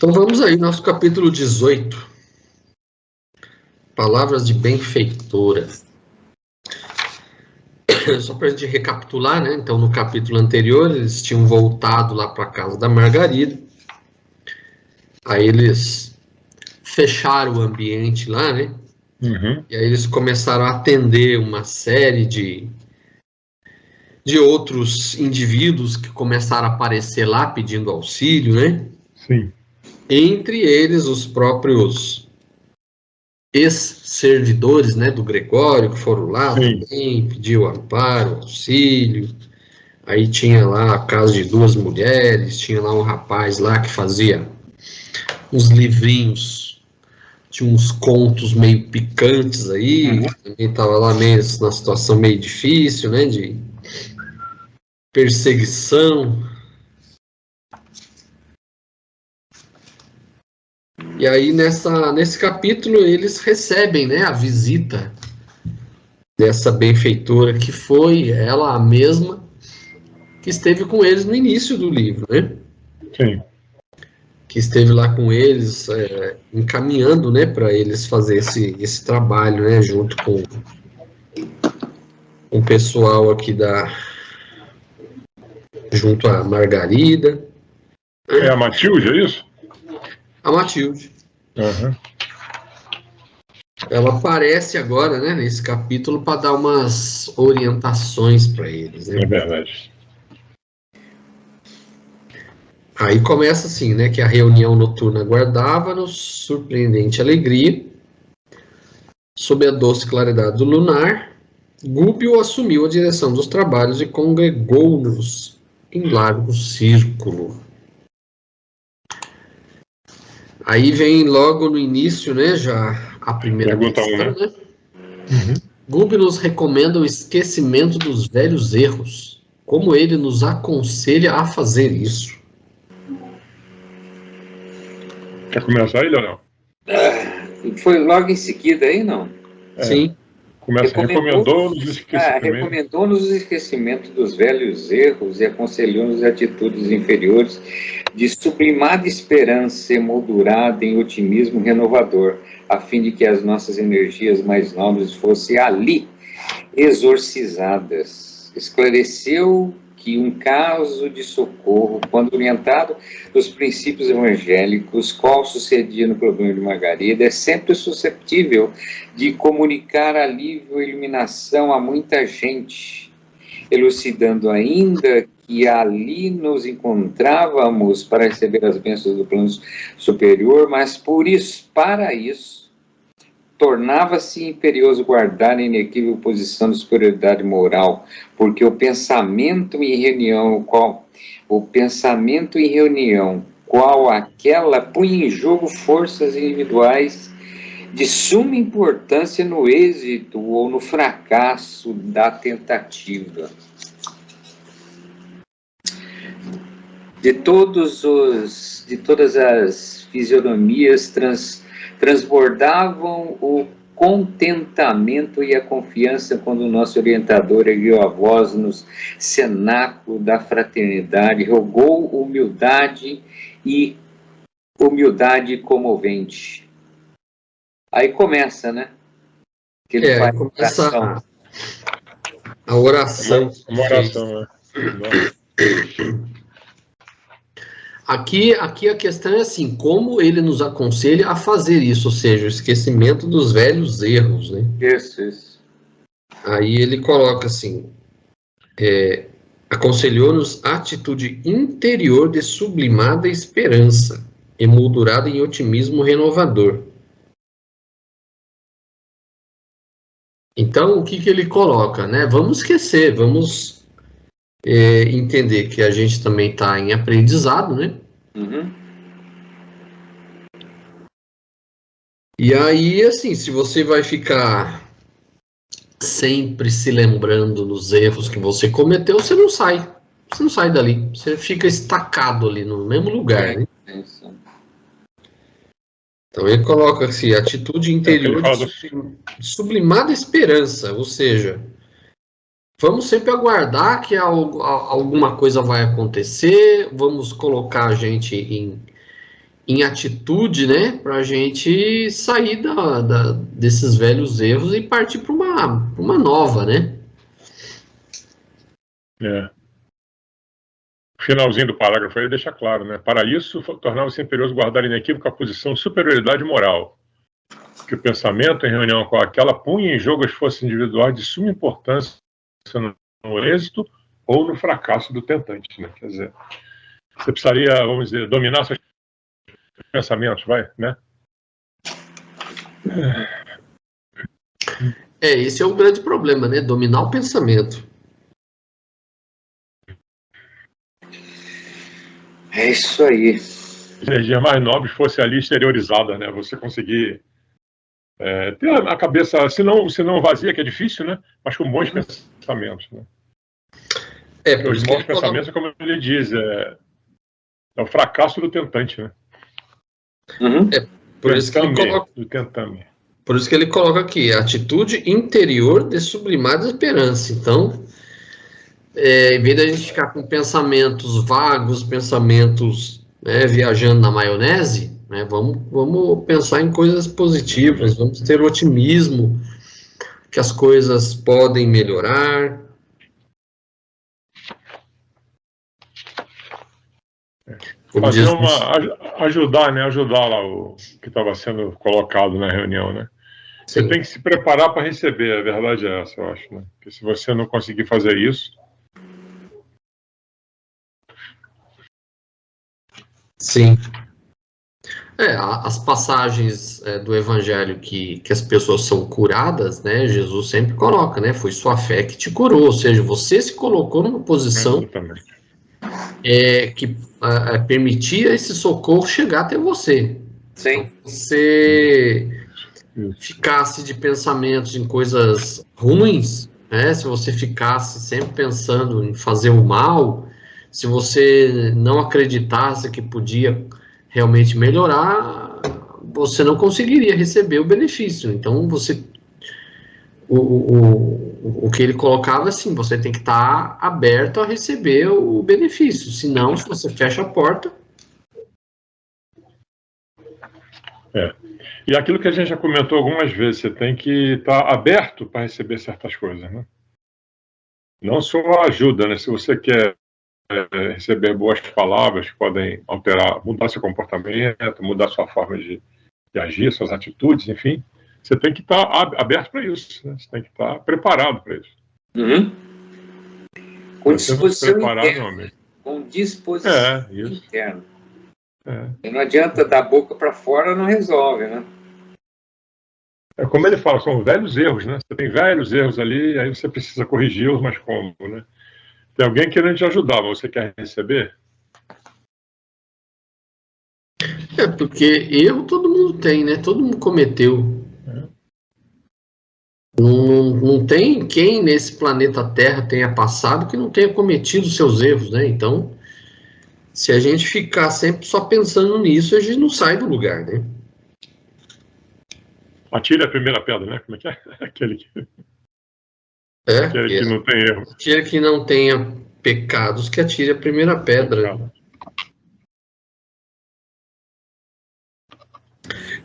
Então vamos aí, nosso capítulo 18. Palavras de benfeitora. Só para a gente recapitular, né? Então, no capítulo anterior, eles tinham voltado lá para a casa da Margarida. Aí eles fecharam o ambiente lá, né? Uhum. E aí eles começaram a atender uma série de outros indivíduos que começaram a aparecer lá pedindo auxílio, né? Sim. Entre eles os próprios ex-servidores, né, do Gregório, que foram lá Sim. também, pediu amparo, auxílio. Aí tinha lá a casa de duas mulheres, tinha lá um rapaz lá que fazia uns livrinhos, tinha uns contos meio picantes aí, também estava lá meio na situação meio difícil, né, de perseguição. E aí nesse capítulo eles recebem, né, a visita dessa benfeitora que foi ela a mesma que esteve com eles no início do livro, né? Sim. Que esteve lá com eles, encaminhando, né, para eles fazer esse trabalho, né, junto com o pessoal aqui junto à Margarida. É a Matilde, é isso? A Matilde. Uhum. Ela aparece agora, né, nesse capítulo para dar umas orientações para eles, né? É verdade. Aí começa assim, né, que a reunião noturna aguardava-nos surpreendente alegria. Sob a doce claridade do lunar, Gúbio assumiu a direção dos trabalhos e congregou-nos em largo círculo. Aí vem logo no início, né, já a primeira Pergunta questão, 1, né? Uhum. Gúbio nos recomenda o esquecimento dos velhos erros. Como ele nos aconselha a fazer isso? Quer começar aí, Leonel? Foi logo em seguida aí, não? Sim. Começa, recomendou-nos o esquecimento. Recomendou-nos o esquecimento dos velhos erros e aconselhou-nos atitudes inferiores de sublimada esperança emoldurada em otimismo renovador, a fim de que as nossas energias mais nobres fossem ali exorcizadas. Esclareceu que um caso de socorro, quando orientado dos princípios evangélicos, qual sucedia no problema de Margarida, é sempre susceptível de comunicar alívio e iluminação a muita gente, elucidando ainda que ali nos encontrávamos para receber as bênçãos do plano superior, mas para isso, tornava-se imperioso guardar a inequívoca posição de superioridade moral, porque o pensamento em reunião, qual aquela, punha em jogo forças individuais de suma importância no êxito ou no fracasso da tentativa. De todas as fisionomias transbordavam o contentamento e a confiança quando o nosso orientador ergueu a voz no cenáculo da fraternidade, rogou humildade comovente. Aí começa, né? Que ele faz começa a oração. Uma oração, né? Aqui a questão é assim, como ele nos aconselha a fazer isso, ou seja, o esquecimento dos velhos erros, né? Isso. Aí ele coloca assim, aconselhou-nos atitude interior de sublimada esperança, emoldurada em otimismo renovador. Então, o que ele coloca, né? Vamos esquecer, vamos entender que a gente também está em aprendizado, né? Uhum. E aí, assim, se você vai ficar sempre se lembrando dos erros que você cometeu, você não sai dali, você fica estacado ali no mesmo lugar, né? Isso. Então ele coloca assim, atitude interior de sublimada esperança, ou seja, vamos sempre aguardar que alguma coisa vai acontecer, vamos colocar a gente em atitude, né, para a gente sair desses velhos erros e partir para uma nova, né? O finalzinho do parágrafo aí deixa claro, né? Para isso, tornava-se imperioso guardar inequívoca a posição de superioridade moral, que o pensamento, em reunião com aquela, punha em jogo as forças individuais de suma importância no êxito ou no fracasso do tentante, né? Quer dizer, você precisaria, vamos dizer, dominar seus pensamentos, vai, né? Esse é o grande problema, né? Dominar o pensamento. É isso aí. A energia mais nobre fosse ali exteriorizada, né? Você conseguir ter a cabeça, se não vazia, que é difícil, né? Mas com bons pensamentos, né? Por os isso bons pensamentos, como ele diz, é o fracasso do tentante, né? Por isso que ele coloca, por isso que ele coloca aqui, atitude interior de sublimada esperança. Então, em vez da gente ficar com pensamentos vagos, pensamentos, né, viajando na maionese, né, vamos pensar em coisas positivas, vamos ter otimismo, que as coisas podem melhorar. Fazer ajudar lá o que estava sendo colocado na reunião, né? Sim. Você tem que se preparar para receber, a verdade é essa, eu acho, né? Porque se você não conseguir fazer isso... Sim. As passagens do Evangelho que as pessoas são curadas, né? Jesus sempre coloca, né? Foi sua fé que te curou, ou seja, você se colocou numa posição que permitia esse socorro chegar até você. Sim. Então, você ficasse de pensamentos em coisas ruins, né? Se você ficasse sempre pensando em fazer o mal, se você não acreditasse que podia realmente melhorar, você não conseguiria receber o benefício. Então, o que ele colocava assim, você tem que estar aberto a receber o benefício, senão, se você fecha a porta... E aquilo que a gente já comentou algumas vezes, você tem que estar aberto para receber certas coisas, né? Não só ajuda, né? Se você quer receber boas palavras que podem alterar, mudar seu comportamento, mudar sua forma de agir, suas atitudes, enfim, você tem que estar aberto para isso, né? Você tem que estar preparado para isso. Com disposição interna. Com disposição interna. Não adianta dar boca para fora, não resolve, né? Como ele fala, são velhos erros, né? Você tem velhos erros ali, aí você precisa corrigi-los, mas como, né? Tem alguém querendo te ajudar, mas você quer receber? Porque erro todo mundo tem, né? Todo mundo cometeu. Não tem quem nesse planeta Terra tenha passado que não tenha cometido seus erros, né? Então, se a gente ficar sempre só pensando nisso, a gente não sai do lugar, né? Atire a primeira pedra, né? Como é que é? Aquele que não tem erro. Aquele que não tenha pecados, que atire a primeira pedra.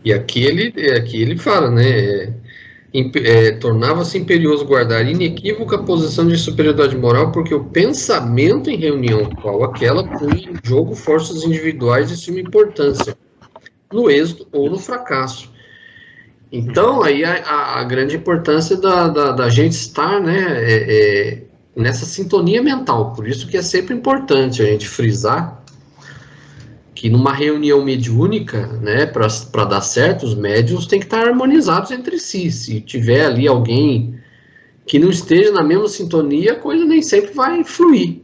E aqui ele fala, né? Tornava-se imperioso guardar inequívoca posição de superioridade moral, porque o pensamento em reunião qual aquela punha em jogo forças individuais de suma importância, no êxito ou no fracasso. Então, aí a grande importância da gente estar, né, nessa sintonia mental. Por isso que é sempre importante a gente frisar que numa reunião mediúnica, né, para dar certo, os médiuns têm que estar harmonizados entre si. Se tiver ali alguém que não esteja na mesma sintonia, a coisa nem sempre vai fluir.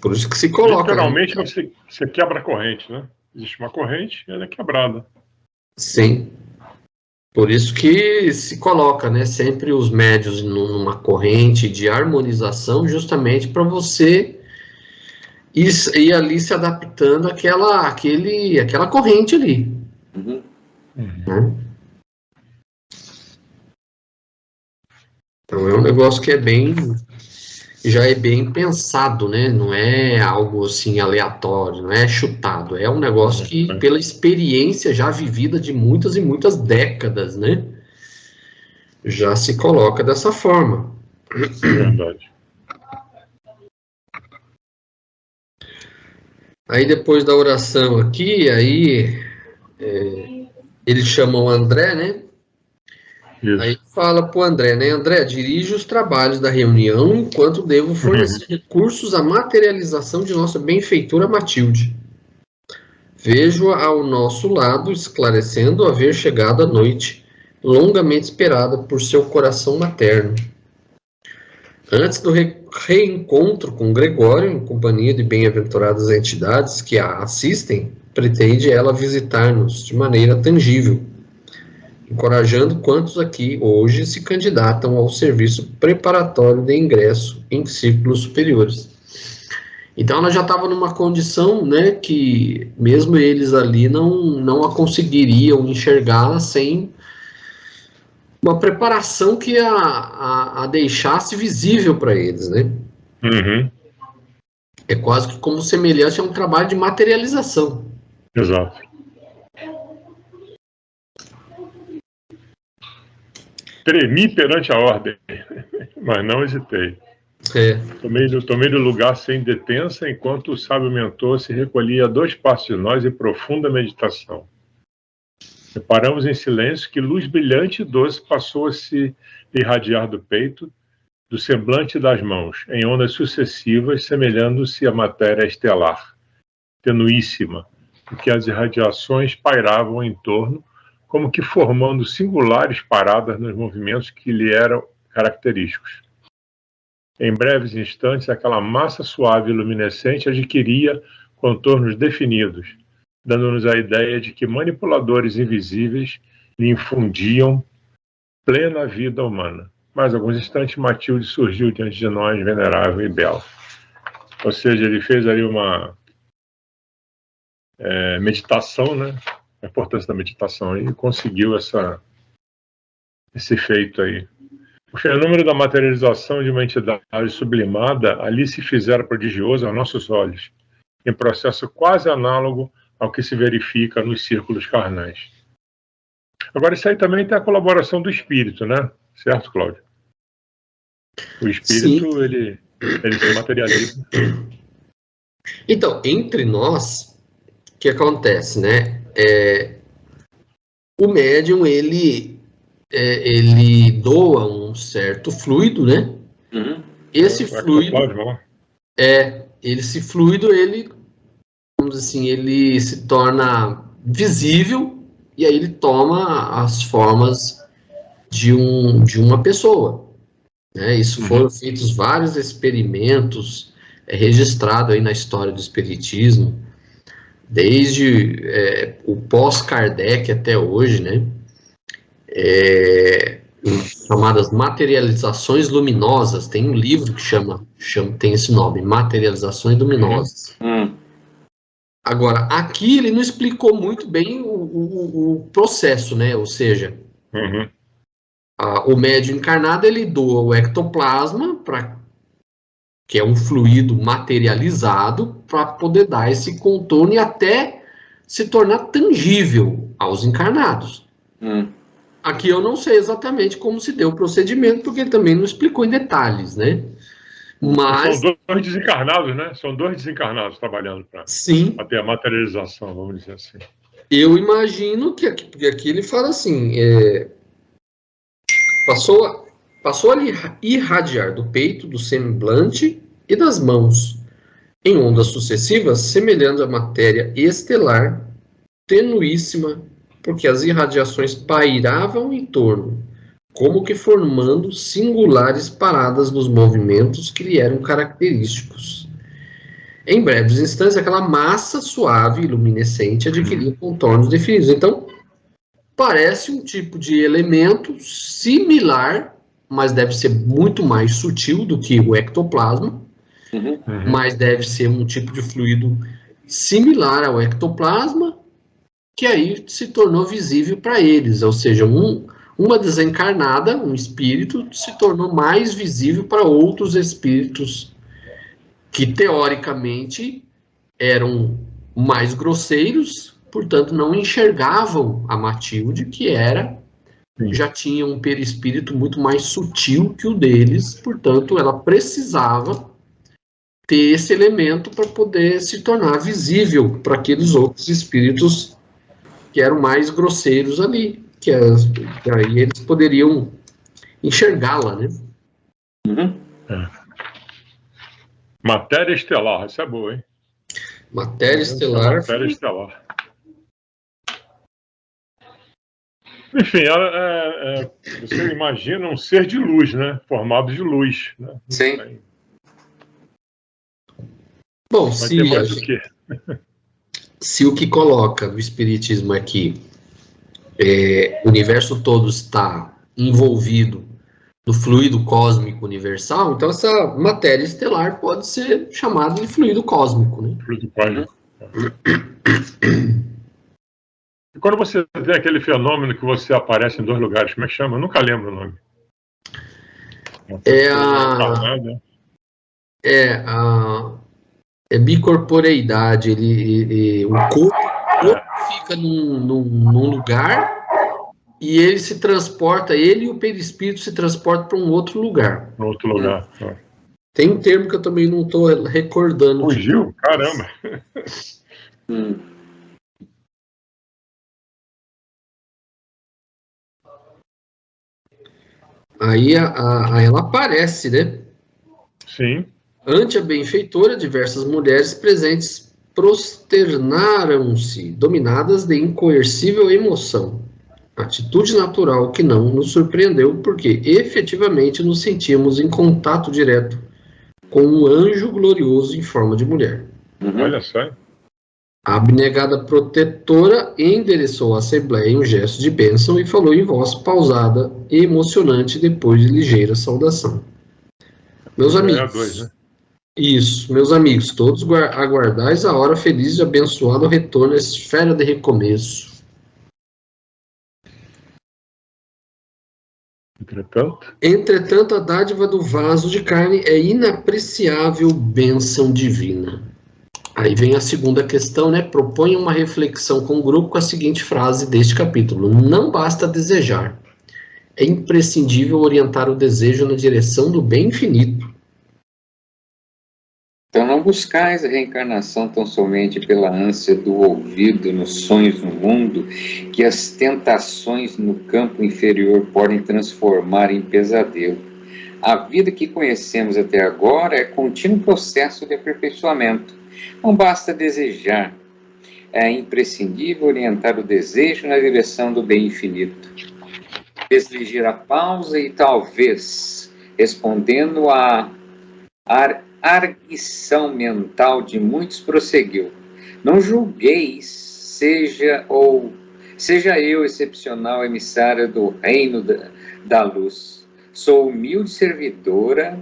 Por isso que se coloca... Literalmente, né? Você quebra a corrente, né? Existe uma corrente e ela é quebrada. Sim. Por isso que se coloca, né, sempre os médiuns numa corrente de harmonização, justamente para você ir ali se adaptando àquela corrente ali. Né? Então é um negócio que é bem já é bem pensado, né? Não é algo assim aleatório, não é chutado. É um negócio que, pela experiência já vivida de muitas e muitas décadas, né? Já se coloca dessa forma. Verdade. Aí depois da oração aqui, aí eles chamam André, né? Aí Isso. fala para o André, né? André, dirige os trabalhos da reunião enquanto devo fornecer recursos à materialização de nossa benfeitora Matilde. Vejo-a ao nosso lado, esclarecendo haver chegado a noite, longamente esperada por seu coração materno. Antes do reencontro com Gregório, em companhia de bem-aventuradas entidades que a assistem, pretende ela visitar-nos de maneira tangível, encorajando quantos aqui hoje se candidatam ao serviço preparatório de ingresso em círculos superiores. Então ela já estava numa condição, né, que mesmo eles ali não a conseguiriam enxergar sem uma preparação que a deixasse visível para eles, né? Uhum. É quase que como semelhante a um trabalho de materialização. Exato. Tremi perante a ordem, mas não hesitei. Tomei do lugar sem detença, enquanto o sábio mentor se recolhia a 2 passos de nós em profunda meditação. Reparamos em silêncio que luz brilhante e doce passou a se irradiar do peito, do semblante e das mãos, em ondas sucessivas, semelhando-se à matéria estelar, tenuíssima, porque as irradiações pairavam em torno, como que formando singulares paradas nos movimentos que lhe eram característicos. Em breves instantes, aquela massa suave e luminescente adquiria contornos definidos, dando-nos a ideia de que manipuladores invisíveis lhe infundiam plena vida humana. Mais alguns instantes, Matilde surgiu diante de nós, venerável e bela. Ou seja, ele fez ali uma meditação, né? A importância da meditação, e conseguiu esse feito aí. O fenômeno da materialização de uma entidade sublimada ali se fizera prodigioso aos nossos olhos, em processo quase análogo ao que se verifica nos círculos carnais. Agora, isso aí também tem a colaboração do espírito, né? Certo, Cláudio? O espírito, ele se materializa. Então, entre nós, o que acontece, né? O médium, ele doa um certo fluido, né? Uhum. Esse fluido, esse fluido, ele, vamos dizer assim, ele se torna visível e aí ele toma as formas de uma pessoa, né? Isso foram feitos vários experimentos registrados aí na história do espiritismo, desde o pós-Kardec até hoje, né? Chamadas materializações luminosas. Tem um livro que tem esse nome, Materializações Luminosas. Agora, aqui ele não explicou muito bem o processo, né? Ou seja, o médium encarnado, ele doa o ectoplasma, que é um fluido materializado, para poder dar esse contorno e até se tornar tangível aos encarnados. Aqui eu não sei exatamente como se deu o procedimento, porque ele também não explicou em detalhes, né? Mas... São 2 desencarnados, né? São 2 desencarnados trabalhando para ter a materialização, vamos dizer assim. Eu imagino que porque aqui ele fala assim, passou a irradiar do peito, do semblante e das mãos, em ondas sucessivas, semelhando a matéria estelar, tenuíssima, porque as irradiações pairavam em torno, como que formando singulares paradas nos movimentos que lhe eram característicos. Em breves instantes, aquela massa suave e luminescente adquiria contornos definidos. Então, parece um tipo de elemento similar, mas deve ser muito mais sutil do que o ectoplasma, mas deve ser um tipo de fluido similar ao ectoplasma, que aí se tornou visível para eles, ou seja, um uma desencarnada, um espírito, se tornou mais visível para outros espíritos que, teoricamente, eram mais grosseiros, portanto, não enxergavam a Matilde, que já tinha um perispírito muito mais sutil que o deles, portanto, ela precisava ter esse elemento para poder se tornar visível para aqueles outros espíritos que eram mais grosseiros ali, que aí eles poderiam enxergá-la, né? Matéria estelar, essa é boa, hein? Matéria estelar. Matéria estelar. Enfim, você imagina um ser de luz, né? Formado de luz, né? Sim. Bom, se o que coloca no Espiritismo é que o universo todo está envolvido no fluido cósmico universal, então essa matéria estelar pode ser chamada de fluido cósmico, né? Fluido cósmico. E quando você tem aquele fenômeno que você aparece em 2 lugares, como é que chama? Eu nunca lembro o nome. É bicorporeidade. O corpo fica num lugar e ele se transporta, ele e o perispírito se transportam para um outro lugar. Outro lugar. Tem um termo que eu também não estou recordando. Fugiu? Caramba! Aí ela aparece, né? Sim. Ante a benfeitora, diversas mulheres presentes prosternaram-se, dominadas de incoercível emoção. Atitude natural que não nos surpreendeu, porque efetivamente nos sentimos em contato direto com um anjo glorioso em forma de mulher. Olha só. A abnegada protetora endereçou à Assembleia um gesto de bênção e falou em voz pausada e emocionante depois de ligeira saudação. Meus amigos, meus amigos, todos aguardais a hora feliz de abençoado retorno à esfera de recomeço. Entretanto, a dádiva do vaso de carne é inapreciável bênção divina. Aí vem a segunda questão, né? Propõe uma reflexão com o grupo com a seguinte frase deste capítulo: não basta desejar, é imprescindível orientar o desejo na direção do bem infinito. Então não buscais a reencarnação tão somente pela ânsia do ouvido nos sonhos no mundo, que as tentações no campo inferior podem transformar em pesadelo. A vida que conhecemos até agora é contínuo processo de aperfeiçoamento. Não basta desejar, é imprescindível orientar o desejo na direção do bem infinito. Fez ligeira pausa e talvez, respondendo à arguição mental de muitos, prosseguiu: não julgueis, seja eu excepcional emissária do reino da luz. Sou humilde servidora,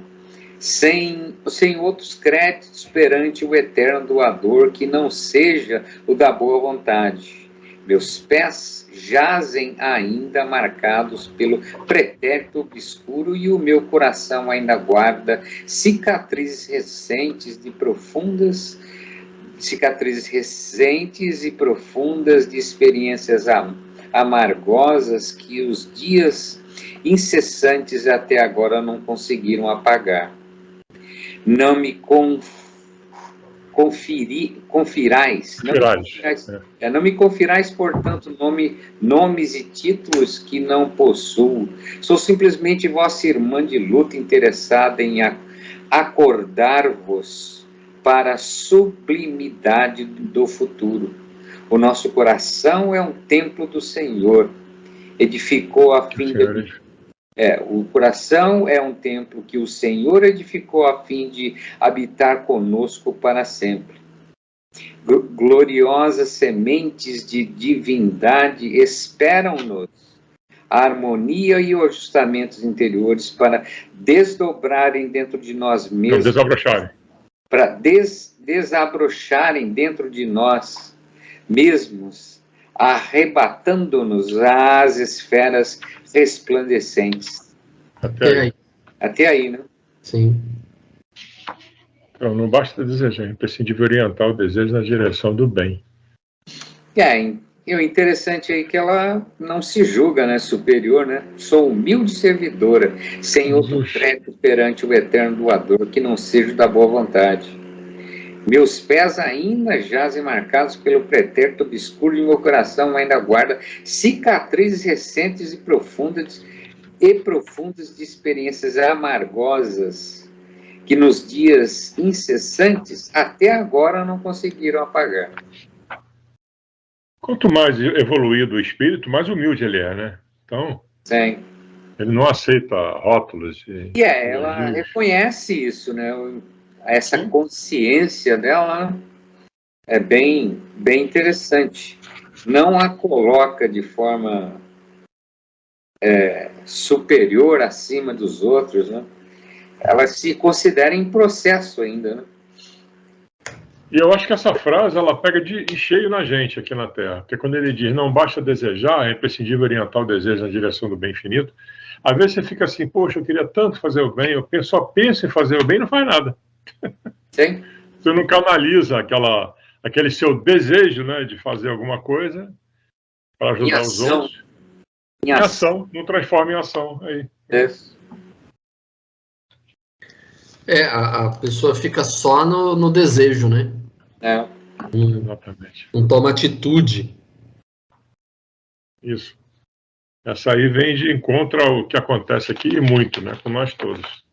sem outros créditos perante o eterno doador que não seja o da boa vontade. Meus pés jazem ainda marcados pelo pretérito obscuro e o meu coração ainda guarda cicatrizes recentes e profundas de experiências amargosas que os dias incessantes até agora não conseguiram apagar. Não me não me confirais, portanto, nomes e títulos que não possuo. Sou simplesmente vossa irmã de luta interessada em acordar-vos para a sublimidade do futuro. O nosso coração é um templo do Senhor. Edificou a fim de... o coração é um templo que o Senhor edificou a fim de habitar conosco para sempre. Gloriosas sementes de divindade esperam-nos a harmonia e os ajustamentos interiores para desdobrarem dentro de nós mesmos. Para desabrocharem dentro de nós mesmos arrebatando-nos às esferas resplandecentes. Até aí. Até aí, né? Sim. Então, não basta desejar, é imprescindível orientar o desejo na direção do bem. E o interessante aí é que ela não se julga, né, superior, né? Sou humilde servidora, sem outro crédito perante o eterno doador, que não seja da boa vontade. Meus pés ainda jazem marcados pelo pretérito obscuro de meu coração, ainda guarda cicatrizes recentes e profundas de experiências amargosas que nos dias incessantes até agora não conseguiram apagar. Quanto mais evoluído o espírito, mais humilde ele é, né? Então, Sim. ele não aceita rótulos. Ela reconhece isso, né? Essa consciência dela é bem interessante. Não a coloca de forma superior, acima dos outros, né? Ela se considera em processo ainda, né? E eu acho que essa frase, ela pega de cheio na gente aqui na Terra. Porque quando ele diz, não basta desejar, é imprescindível orientar o desejo na direção do bem infinito, às vezes você fica assim, poxa, eu queria tanto fazer o bem, eu só penso em fazer o bem e não faz nada. Sim. Você não canaliza aquele seu desejo, né, de fazer alguma coisa para ajudar os outros. Em ação, não transforma em ação. Aí. A pessoa fica só no desejo, né? Exatamente. Não toma atitude. Isso. Essa aí vem de encontro ao que acontece aqui e muito, né, com nós todos.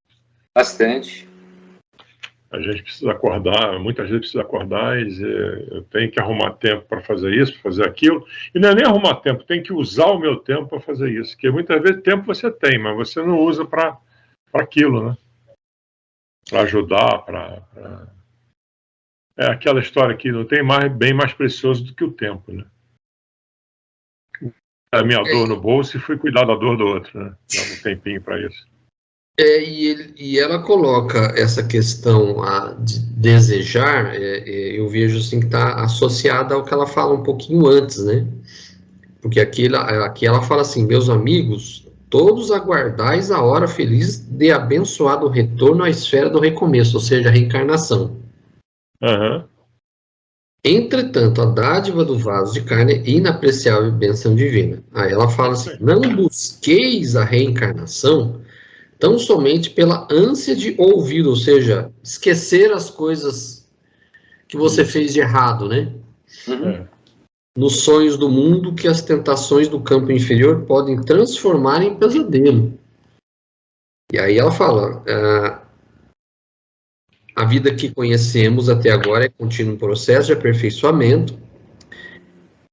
Bastante. A gente precisa acordar, muita gente precisa acordar e dizer, eu tenho que arrumar tempo para fazer isso, para fazer aquilo. E não é nem arrumar tempo, tem que usar o meu tempo para fazer isso. Porque muitas vezes tempo você tem, mas você não usa para aquilo, né? Para ajudar, É aquela história que não tem bem mais precioso do que o tempo, né? A minha dor no bolso e fui cuidar da dor do outro, né? Dá um tempinho para isso. E ela coloca essa questão de desejar, eu vejo assim que está associada ao que ela fala um pouquinho antes, né? Porque aqui ela fala assim, meus amigos, todos aguardais a hora feliz de abençoado retorno à esfera do recomeço, ou seja, a reencarnação. Uhum. Entretanto, a dádiva do vaso de carne é inapreciável bênção divina. Aí ela fala assim, não busqueis a reencarnação tão somente pela ânsia de ouvir, ou seja, esquecer as coisas que você fez de errado, né? Nos sonhos do mundo que as tentações do campo inferior podem transformar em pesadelo. E aí ela fala, a vida que conhecemos até agora é contínuo processo de aperfeiçoamento,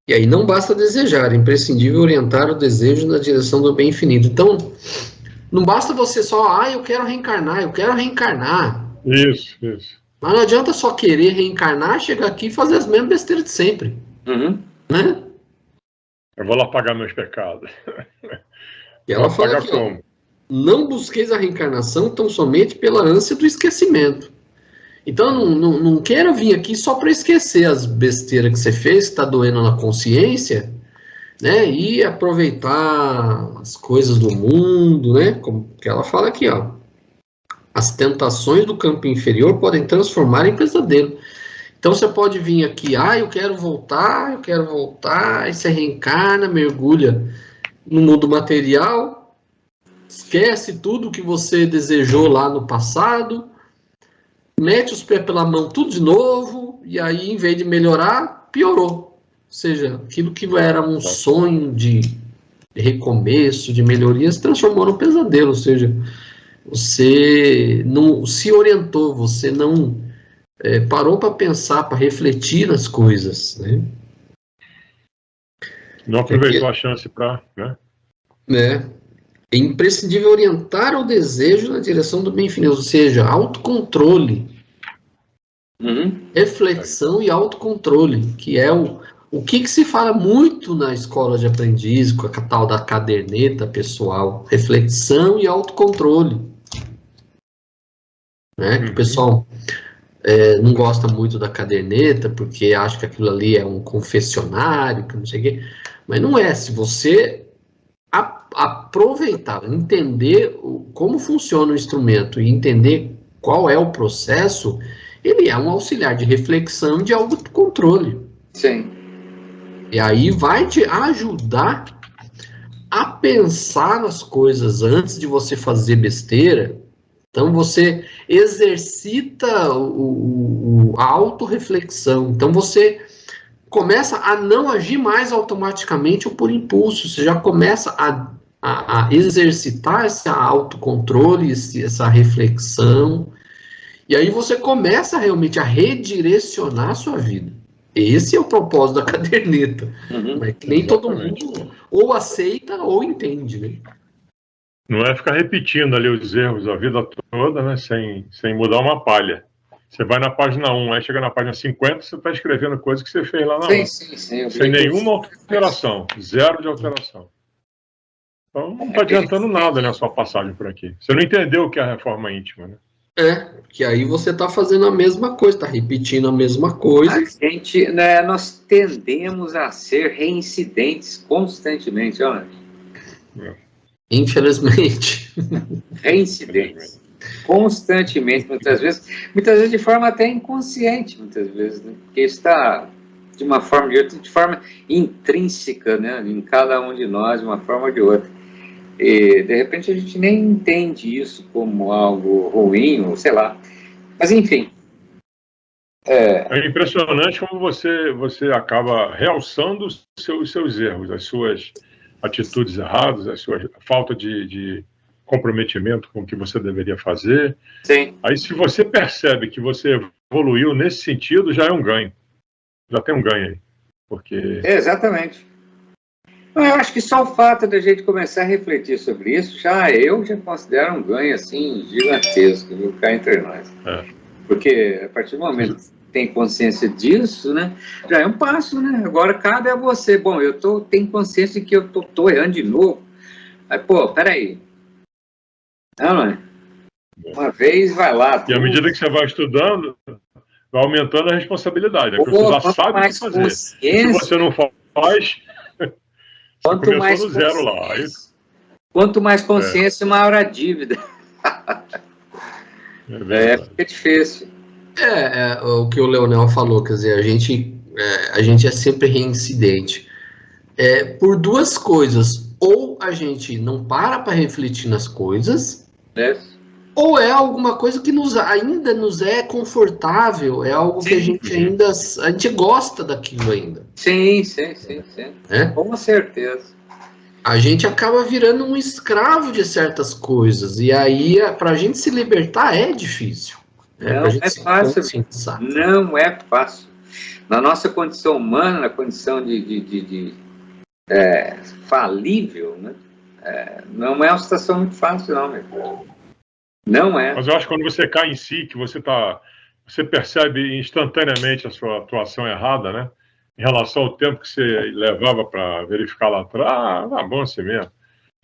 e aí não basta desejar, é imprescindível orientar o desejo na direção do bem infinito. Então, não basta você só, eu quero reencarnar. Isso. Mas não adianta só querer reencarnar, chegar aqui e fazer as mesmas besteiras de sempre. Né? Eu vou lá pagar meus pecados. E ela fala aqui, como? Não busqueis a reencarnação tão somente pela ânsia do esquecimento. Então, não queira vir aqui só para esquecer as besteiras que você fez, que está doendo na consciência, né? E aproveitar as coisas do mundo, né? Como que ela fala aqui, ó. As tentações do campo inferior podem transformar em pesadelo. Então, você pode vir aqui, eu quero voltar, aí você reencarna, mergulha no mundo material, esquece tudo que você desejou lá no passado, mete os pés pela mão tudo de novo, e aí, em vez de melhorar, piorou. Ou seja, aquilo que era um sonho de recomeço, de melhoria, se transformou num pesadelo. Ou seja, você não se orientou, você não parou para pensar, para refletir nas coisas, né? Não aproveitou a chance para, né? É imprescindível orientar o desejo na direção do bem infinito, ou seja, autocontrole, reflexão e autocontrole, que é o que se fala muito na escola de aprendiz, com a tal da caderneta pessoal, reflexão e autocontrole, né? Que o pessoal não gosta muito da caderneta, porque acha que aquilo ali é um confessionário, que não sei o quê. Mas não é. Se você aproveitar, entender como funciona o instrumento e entender qual é o processo, ele é um auxiliar de reflexão de autocontrole. Sim. E aí vai te ajudar a pensar nas coisas antes de você fazer besteira. Então, você exercita a autorreflexão. Então, você começa a não agir mais automaticamente ou por impulso. Você já começa a exercitar esse autocontrole, essa reflexão. E aí você começa realmente a redirecionar a sua vida. Esse é o propósito da caderneta. Mas que nem todo mundo ou aceita ou entende, né? Não é ficar repetindo ali os erros a vida toda, né, sem mudar uma palha. Você vai na página 1, aí chega na página 50, você está escrevendo coisa que você fez lá na 1. Sim. Sem nenhuma alteração, zero de alteração. Então não está adiantando nada, né, a sua passagem por aqui. Você não entendeu o que é a reforma íntima, né? Que aí você está fazendo a mesma coisa, está repetindo a mesma coisa. A gente, né, nós tendemos a ser reincidentes constantemente, olha. Infelizmente. Reincidentes. Constantemente, muitas vezes de forma até inconsciente, muitas vezes, né? Porque está de uma forma ou de outra, de forma intrínseca, né, em cada um de nós, de uma forma ou de outra. E, de repente, a gente nem entende isso como algo ruim, ou sei lá. Mas, enfim. É impressionante como você acaba realçando os seus erros, as suas atitudes erradas, a sua falta de comprometimento com o que você deveria fazer. Sim. Aí, se você percebe que você evoluiu nesse sentido, já é um ganho. Já tem um ganho aí. Porque... Exatamente. Eu acho que só o fato da gente começar a refletir sobre isso, eu já considero um ganho, assim, gigantesco, viu, cá entre nós. Porque, a partir do momento que tem consciência disso, né, já é um passo, né? Agora cabe a você. Bom, tenho consciência de que eu tô errando de novo. Aí, pô, peraí. Não é? Uma vez, vai lá. E à medida que você vai estudando, vai aumentando a responsabilidade. Você já sabe o que fazer. Se você não faz, quanto você mais começou do zero lá. Quanto mais consciência, maior a dívida. Fica difícil. O que o Leonel falou, quer dizer, a gente é sempre reincidente. Por duas coisas. Ou a gente não para refletir nas coisas, ou é alguma coisa que ainda nos é confortável, é algo que a gente gosta daquilo ainda. Sim. Com certeza. A gente acaba virando um escravo de certas coisas, e aí pra gente se libertar é difícil. Não é fácil. Não é fácil. Na nossa condição humana, na condição de falível, né? Não é uma situação muito fácil, não, meu. Não é. Mas eu acho que quando você cai em si, que você percebe instantaneamente a sua atuação errada, né? Em relação ao tempo que você levava para verificar lá atrás, bom assim mesmo.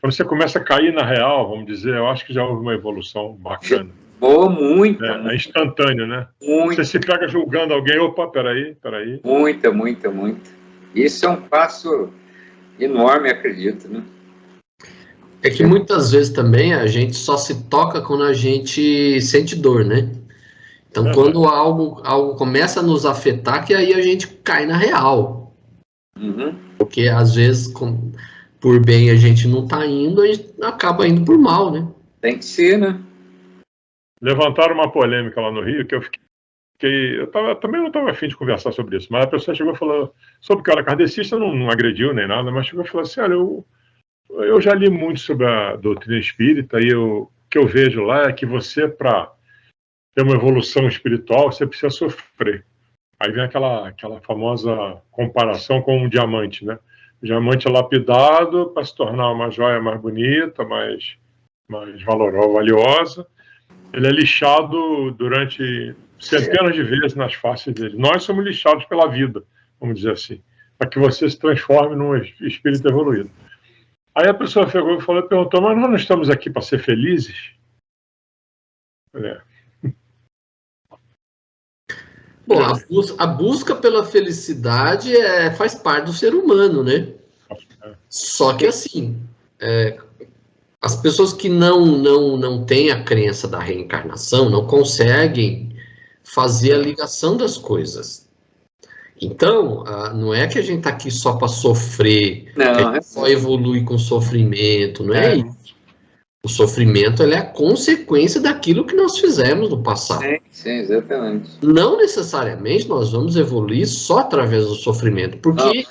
Quando você começa a cair na real, vamos dizer, eu acho que já houve uma evolução bacana. Muito. É instantâneo, né? Muito. Você se pega julgando alguém, opa, peraí. Muito. Isso é um passo enorme, acredito, né? É que muitas vezes também a gente só se toca quando a gente sente dor, né? Então, quando algo começa a nos afetar, que aí a gente cai na real. Porque, às vezes, por bem a gente não tá indo, a gente acaba indo por mal, né? Tem que ser, né? Levantaram uma polêmica lá no Rio, que também não estava afim de conversar sobre isso, mas a pessoa chegou e falou, sobre que eu era kardecista, não agrediu nem nada, mas chegou e falou assim, olha, eu já li muito sobre a doutrina espírita, e o que eu vejo lá é que você, para ter uma evolução espiritual, você precisa sofrer. Aí vem aquela famosa comparação com um diamante, né? O diamante é lapidado para se tornar uma joia mais bonita, mais valorosa, valiosa. Ele é lixado durante centenas de vezes nas faces dele. Nós somos lixados pela vida, vamos dizer assim, para que você se transforme num espírito evoluído. Aí a pessoa perguntou, mas nós não estamos aqui para ser felizes? Bom, a busca pela felicidade faz parte do ser humano, né? Só que assim, as pessoas que não têm a crença da reencarnação não conseguem fazer a ligação das coisas. Então, não é que a gente está aqui só para sofrer, que a gente só evolui com sofrimento, não é isso. O sofrimento ele é a consequência daquilo que nós fizemos no passado. Sim, exatamente. Não necessariamente nós vamos evoluir só através do sofrimento, porque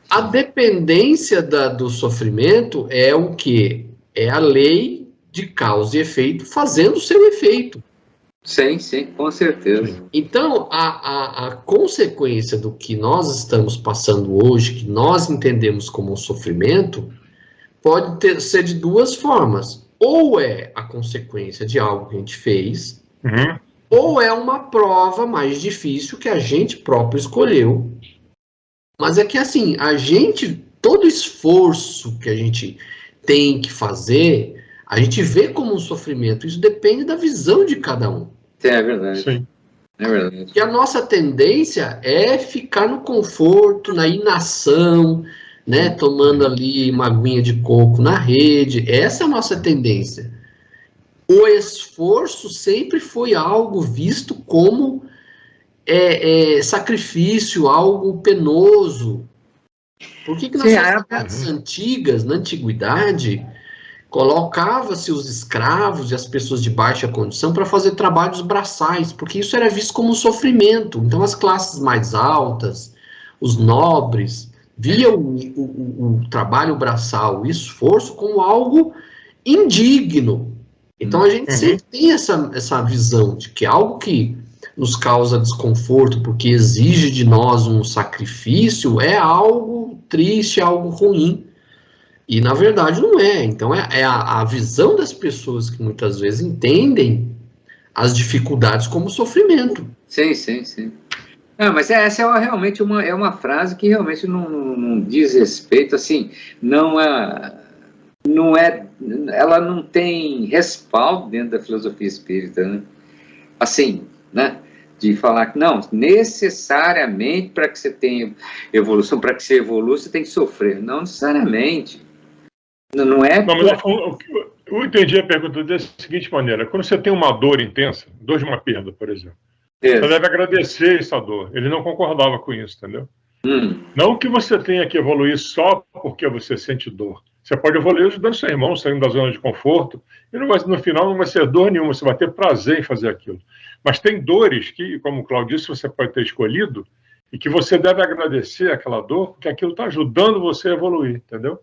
a dependência do sofrimento é o quê? É a lei de causa e efeito fazendo o seu efeito. Sim, com certeza. Então, a consequência do que nós estamos passando hoje, que nós entendemos como um sofrimento, pode ser de duas formas. Ou é a consequência de algo que a gente fez, ou é uma prova mais difícil que a gente próprio escolheu. Mas é que assim, todo esforço que a gente tem que fazer, a gente vê como um sofrimento. Isso depende da visão de cada um. É verdade. Sim. É verdade. E a nossa tendência é ficar no conforto, na inação, né, tomando ali uma aguinha de coco na rede. Essa é a nossa tendência. O esforço sempre foi algo visto como sacrifício, algo penoso. Por que nas sociedades antigas, na antiguidade, colocava-se os escravos e as pessoas de baixa condição para fazer trabalhos braçais? Porque isso era visto como um sofrimento. Então as classes mais altas, os nobres, via o trabalho braçal, o esforço, como algo indigno. Então a gente sempre tem essa visão de que algo que nos causa desconforto, porque exige de nós um sacrifício, é algo triste, algo ruim. E na verdade não é. Então é a visão das pessoas que muitas vezes entendem as dificuldades como sofrimento. Sim. Mas essa é realmente uma frase que realmente não diz respeito, assim, ela não tem respaldo dentro da filosofia espírita, né? Assim, né? De falar que não, necessariamente para que você tenha evolução, para que você evolua, você tem que sofrer. Não necessariamente. Não é... Não, mas eu entendi a pergunta da seguinte maneira: quando você tem uma dor intensa, dor de uma perda, por exemplo, você deve agradecer essa dor. Ele não concordava com isso, entendeu? Não que você tenha que evoluir só porque você sente dor. Você pode evoluir ajudando seu irmão, saindo da zona de conforto, e no final não vai ser dor nenhuma, você vai ter prazer em fazer aquilo. Mas tem dores que, como o Cláudio disse, você pode ter escolhido, e que você deve agradecer aquela dor, porque aquilo está ajudando você a evoluir, entendeu?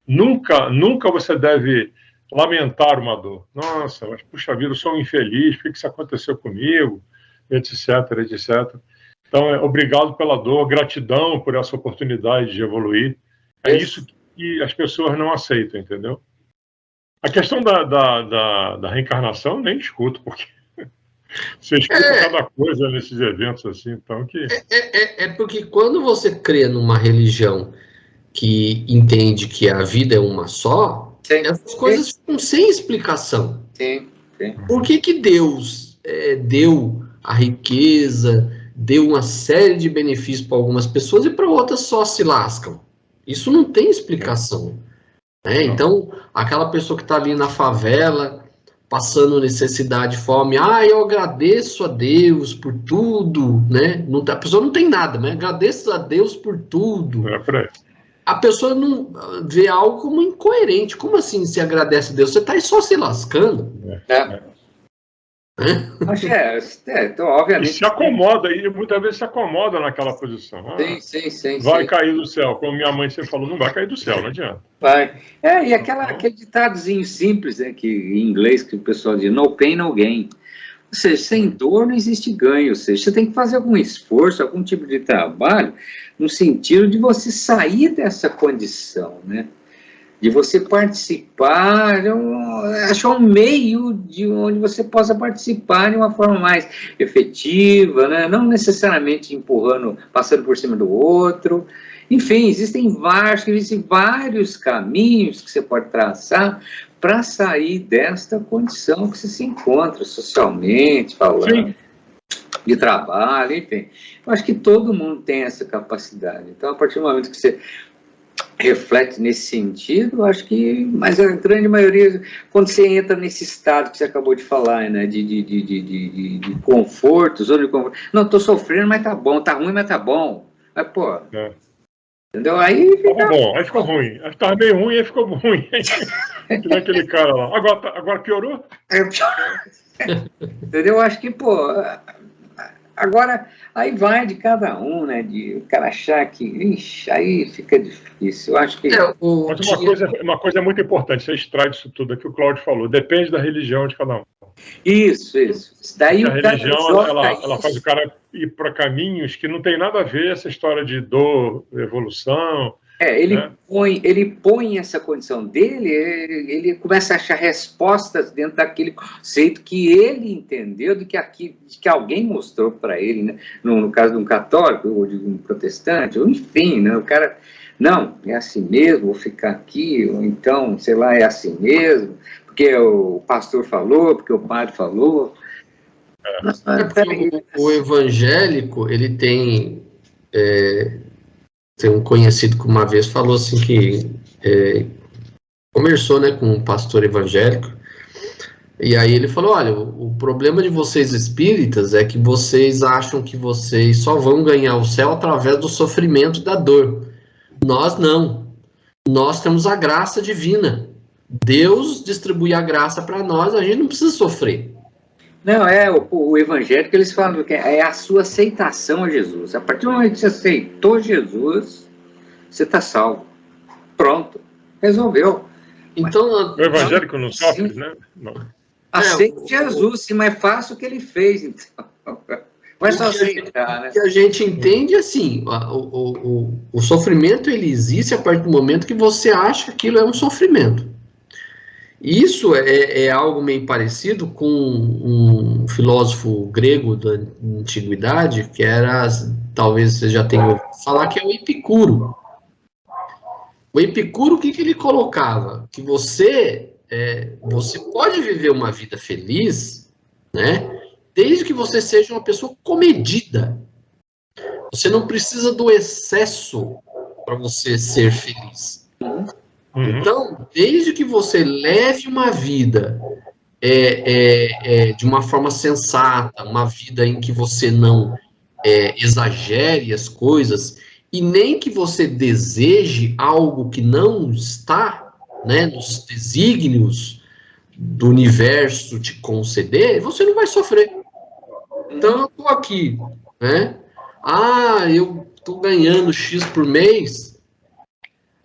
Nunca você deve lamentar uma dor. Nossa, mas puxa vida, eu sou um infeliz, por que isso aconteceu comigo? Etc. Então, obrigado pela dor, gratidão por essa oportunidade de evoluir. É isso que as pessoas não aceitam, entendeu? A questão da reencarnação nem discuto, porque você escuta cada coisa nesses eventos assim, então que... porque quando você crê numa religião que entende que a vida é uma só, essas coisas ficam sem explicação. Sim. Por que Deus deu a riqueza, deu uma série de benefícios para algumas pessoas e para outras só se lascam? Isso não tem explicação. Né? Então, aquela pessoa que está ali na favela, passando necessidade, fome, eu agradeço a Deus por tudo, né? A pessoa não tem nada, mas agradeço a Deus por tudo. A pessoa não vê algo como incoerente. Como assim se agradece a Deus? Você está aí só se lascando. Então, obviamente... E se acomoda, e muitas vezes se acomoda naquela posição. Sim. Vai cair do céu, como minha mãe sempre falou, não vai cair do céu, não adianta. Vai. E aquele ditadozinho simples, né, que em inglês que o pessoal diz, no pain, no gain. Ou seja, sem dor não existe ganho. Ou seja, você tem que fazer algum esforço, algum tipo de trabalho, no sentido de você sair dessa condição, né? De você participar, achar um meio de onde você possa participar de uma forma mais efetiva, né? Não necessariamente empurrando, passando por cima do outro. Enfim, existem vários caminhos que você pode traçar para sair desta condição que você se encontra socialmente falando. Sim. de trabalho, enfim. Eu acho que todo mundo tem essa capacidade. Então, a partir do momento que você reflete nesse sentido, eu acho que, mas a grande maioria, quando você entra nesse estado que você acabou de falar, né, de conforto, zona de conforto, não, estou sofrendo, mas tá bom, tá ruim, mas tá bom. Mas, pô, entendeu? Aí Tava bom, aí ficou ruim. Aí tava meio ruim, aí ficou ruim. Que nem aquele cara lá. Agora piorou? Entendeu? Eu acho que, pô, agora, aí vai de cada um, né? De o cara achar que, ixi, aí fica difícil. Eu acho que. Mas uma coisa muito importante, você extrai disso tudo aqui, o Cláudio falou, depende da religião de cada um. Isso. Daí a o cara religião, ela faz o cara ir para caminhos que não tem nada a ver essa história de dor, evolução. Ele põe essa condição dele, ele começa a achar respostas dentro daquele conceito que ele entendeu, de que alguém mostrou para ele, né? No caso de um católico ou de um protestante, ou enfim, né? O cara, não, é assim mesmo, vou ficar aqui, ou então, sei lá, é assim mesmo, porque o pastor falou, porque o padre falou. Porque o evangélico, ele tem um conhecido que uma vez falou assim que conversou, né, com um pastor evangélico, e aí ele falou, olha, o problema de vocês espíritas é que vocês acham que vocês só vão ganhar o céu através do sofrimento e da dor. Nós não. Nós temos a graça divina. Deus distribui a graça para nós, a gente não precisa sofrer. Não, o evangélico, eles falam que é a sua aceitação a Jesus. A partir do momento que você aceitou Jesus, você está salvo. Pronto. Resolveu. Então, o evangélico não sofre, né? Não. Aceite Jesus, sim, mas faça o que ele fez, então. Vai só aceitar, né? O que a gente entende, assim, o sofrimento, ele existe a partir do momento que você acha que aquilo é um sofrimento. Isso é algo meio parecido com um filósofo grego da antiguidade, que era, talvez você já tenha ouvido falar, que é o Epicuro. O Epicuro, o que ele colocava? Que você pode viver uma vida feliz, né? Desde que você seja uma pessoa comedida. Você não precisa do excesso para você ser feliz. Então, desde que você leve uma vida de uma forma sensata, uma vida em que você não exagere as coisas, e nem que você deseje algo que não está, né, nos desígnios do universo te conceder, você não vai sofrer. Então, eu estou aqui, né? Eu estou ganhando X por mês.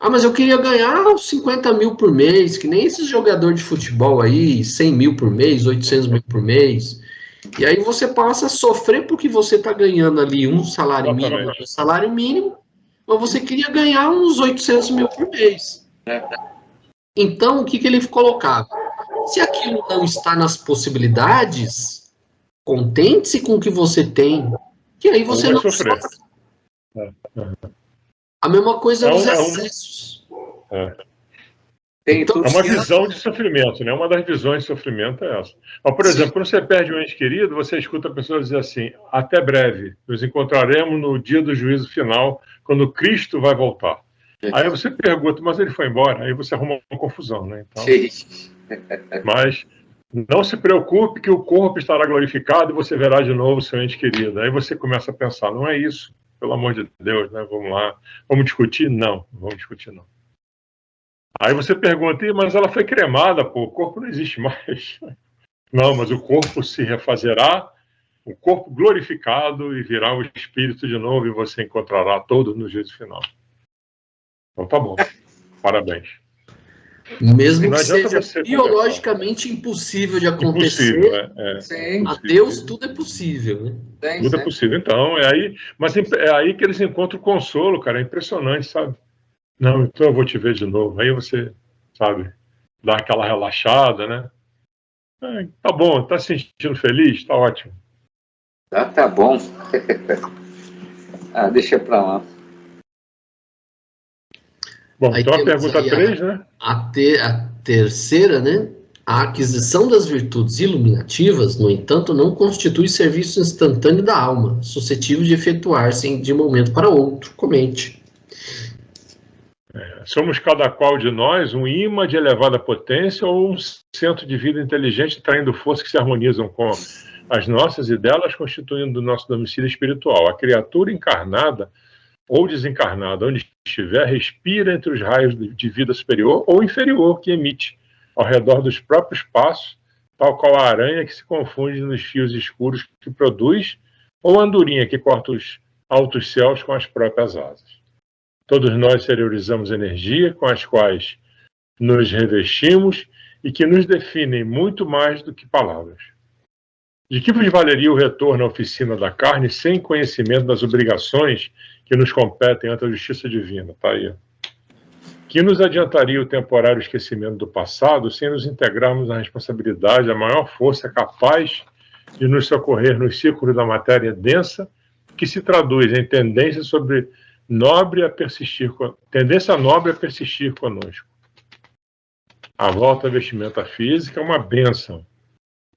Mas eu queria ganhar uns 50 mil por mês, que nem esses jogadores de futebol aí, 100 mil por mês, 800 mil por mês. E aí você passa a sofrer porque você está ganhando ali um salário mínimo, mas você queria ganhar uns 800 mil por mês. Então, o que ele colocava? Se aquilo não está nas possibilidades, contente-se com o que você tem, que aí você não sofre. A mesma coisa nos excessos. Então, é uma visão de sofrimento, né? Uma das visões de sofrimento é essa. Mas, por exemplo, quando você perde um ente querido, você escuta a pessoa dizer assim, até breve, nos encontraremos no dia do juízo final, quando Cristo vai voltar. Aí você pergunta, mas ele foi embora? Aí você arruma uma confusão, né? Então, mas não se preocupe que o corpo estará glorificado e você verá de novo seu ente querido. Aí você começa a pensar, não é isso, pelo amor de Deus, né? Vamos lá, vamos discutir? Não, vamos discutir não. Aí você pergunta, mas ela foi cremada, pô, o corpo não existe mais. Não, mas o corpo se refazerá, o corpo glorificado e virá o espírito de novo e você encontrará todo no juízo final. Então tá bom, parabéns. Mesmo que seja biologicamente impossível de acontecer, a Deus tudo é possível, né? Tudo é possível, então, mas é aí que eles encontram o consolo, cara, é impressionante, sabe? Não, então eu vou te ver de novo. Aí você, sabe, dá aquela relaxada, né? Tá bom, tá se sentindo feliz? Tá ótimo. Tá bom. Deixa pra lá. Bom, aí então a pergunta 3, né? A terceira, né? A aquisição das virtudes iluminativas, no entanto, não constitui serviço instantâneo da alma, suscetível de efetuar-se de um momento para outro. Comente. Somos cada qual de nós um imã de elevada potência ou um centro de vida inteligente traindo forças que se harmonizam com as nossas e delas constituindo o nosso domicílio espiritual. A criatura encarnada ou desencarnada, onde estiver, respira entre os raios de vida superior ou inferior que emite ao redor dos próprios passos, tal qual a aranha que se confunde nos fios escuros que produz ou a andorinha que corta os altos céus com as próprias asas. Todos nós exteriorizamos energia com as quais nos revestimos e que nos definem muito mais do que palavras. De que vos valeria o retorno à oficina da carne sem conhecimento das obrigações que nos competem ante a justiça divina? Tá aí. Que nos adiantaria o temporário esquecimento do passado sem nos integrarmos na responsabilidade da maior força capaz de nos socorrer no círculo da matéria densa, que se traduz em tendência nobre a persistir conosco. A volta à vestimenta física é uma bênção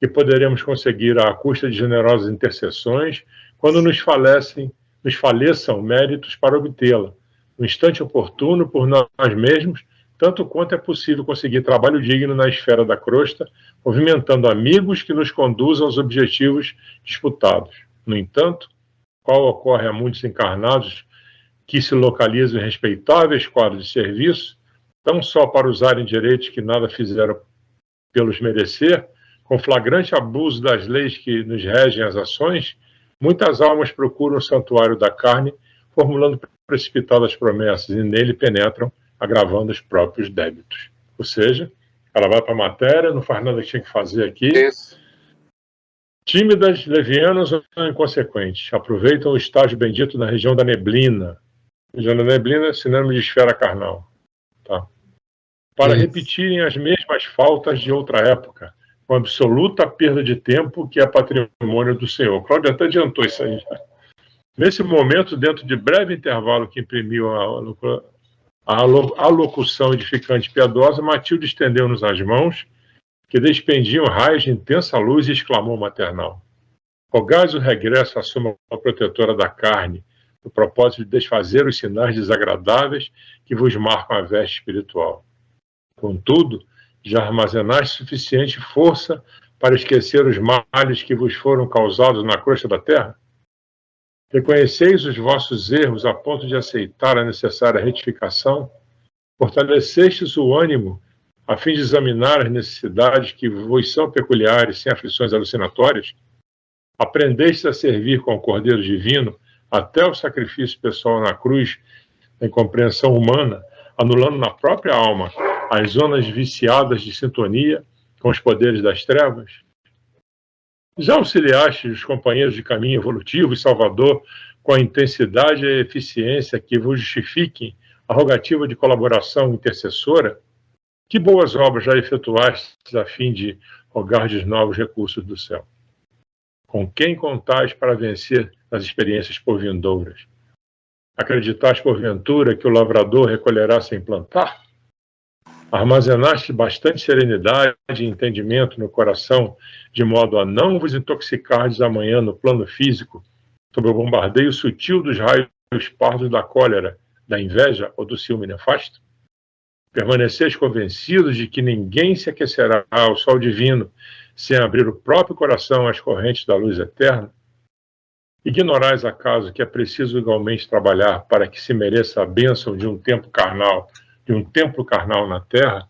que poderemos conseguir à custa de generosas intercessões quando nos faleçam méritos para obtê-la, no instante oportuno por nós mesmos, tanto quanto é possível conseguir trabalho digno na esfera da crosta, movimentando amigos que nos conduzam aos objetivos disputados. No entanto, qual ocorre a muitos encarnados que se localizam em respeitáveis quadros de serviço, não só para usarem direitos que nada fizeram pelos merecer, com flagrante abuso das leis que nos regem as ações, muitas almas procuram o santuário da carne, formulando precipitadas promessas, e nele penetram, agravando os próprios débitos. Ou seja, ela vai para a matéria, não faz nada que tinha que fazer aqui. Isso. Tímidas, levianas ou inconsequentes, aproveitam o estágio bendito na região da neblina. Região da neblina é sinônimo de esfera carnal. Tá? Para repetirem as mesmas faltas de outra época, com absoluta perda de tempo que é patrimônio do Senhor. Cláudio até adiantou isso aí. Nesse momento, dentro de breve intervalo que imprimiu a alocução edificante e piedosa, Matilde estendeu-nos as mãos, que despendiam raios de intensa luz, e exclamou maternal: rogais o regresso à suma protetora da carne, no propósito de desfazer os sinais desagradáveis que vos marcam a veste espiritual. Contudo, já armazenaste suficiente força para esquecer os males que vos foram causados na crosta da terra? Reconheceis os vossos erros a ponto de aceitar a necessária retificação? Fortalecestes o ânimo a fim de examinar as necessidades que vos são peculiares sem aflições alucinatórias? Aprendestes a servir com o Cordeiro Divino até o sacrifício pessoal na cruz, em compreensão humana, anulando na própria alma as zonas viciadas de sintonia com os poderes das trevas? Já auxiliaste os companheiros de caminho evolutivo e salvador com a intensidade e eficiência que vos justifiquem a rogativa de colaboração intercessora? Que boas obras já efetuastes a fim de rogardes novos recursos do céu? Com quem contais para vencer as experiências porvindouras? Acreditais porventura que o lavrador recolherá sem plantar? Armazenaste bastante serenidade e entendimento no coração, de modo a não vos intoxicardes amanhã no plano físico, sob o bombardeio sutil dos raios pardos da cólera, da inveja ou do ciúme nefasto? Permaneceis convencidos de que ninguém se aquecerá ao sol divino sem abrir o próprio coração às correntes da luz eterna? Ignorais acaso que é preciso igualmente trabalhar para que se mereça a bênção de um templo carnal na terra?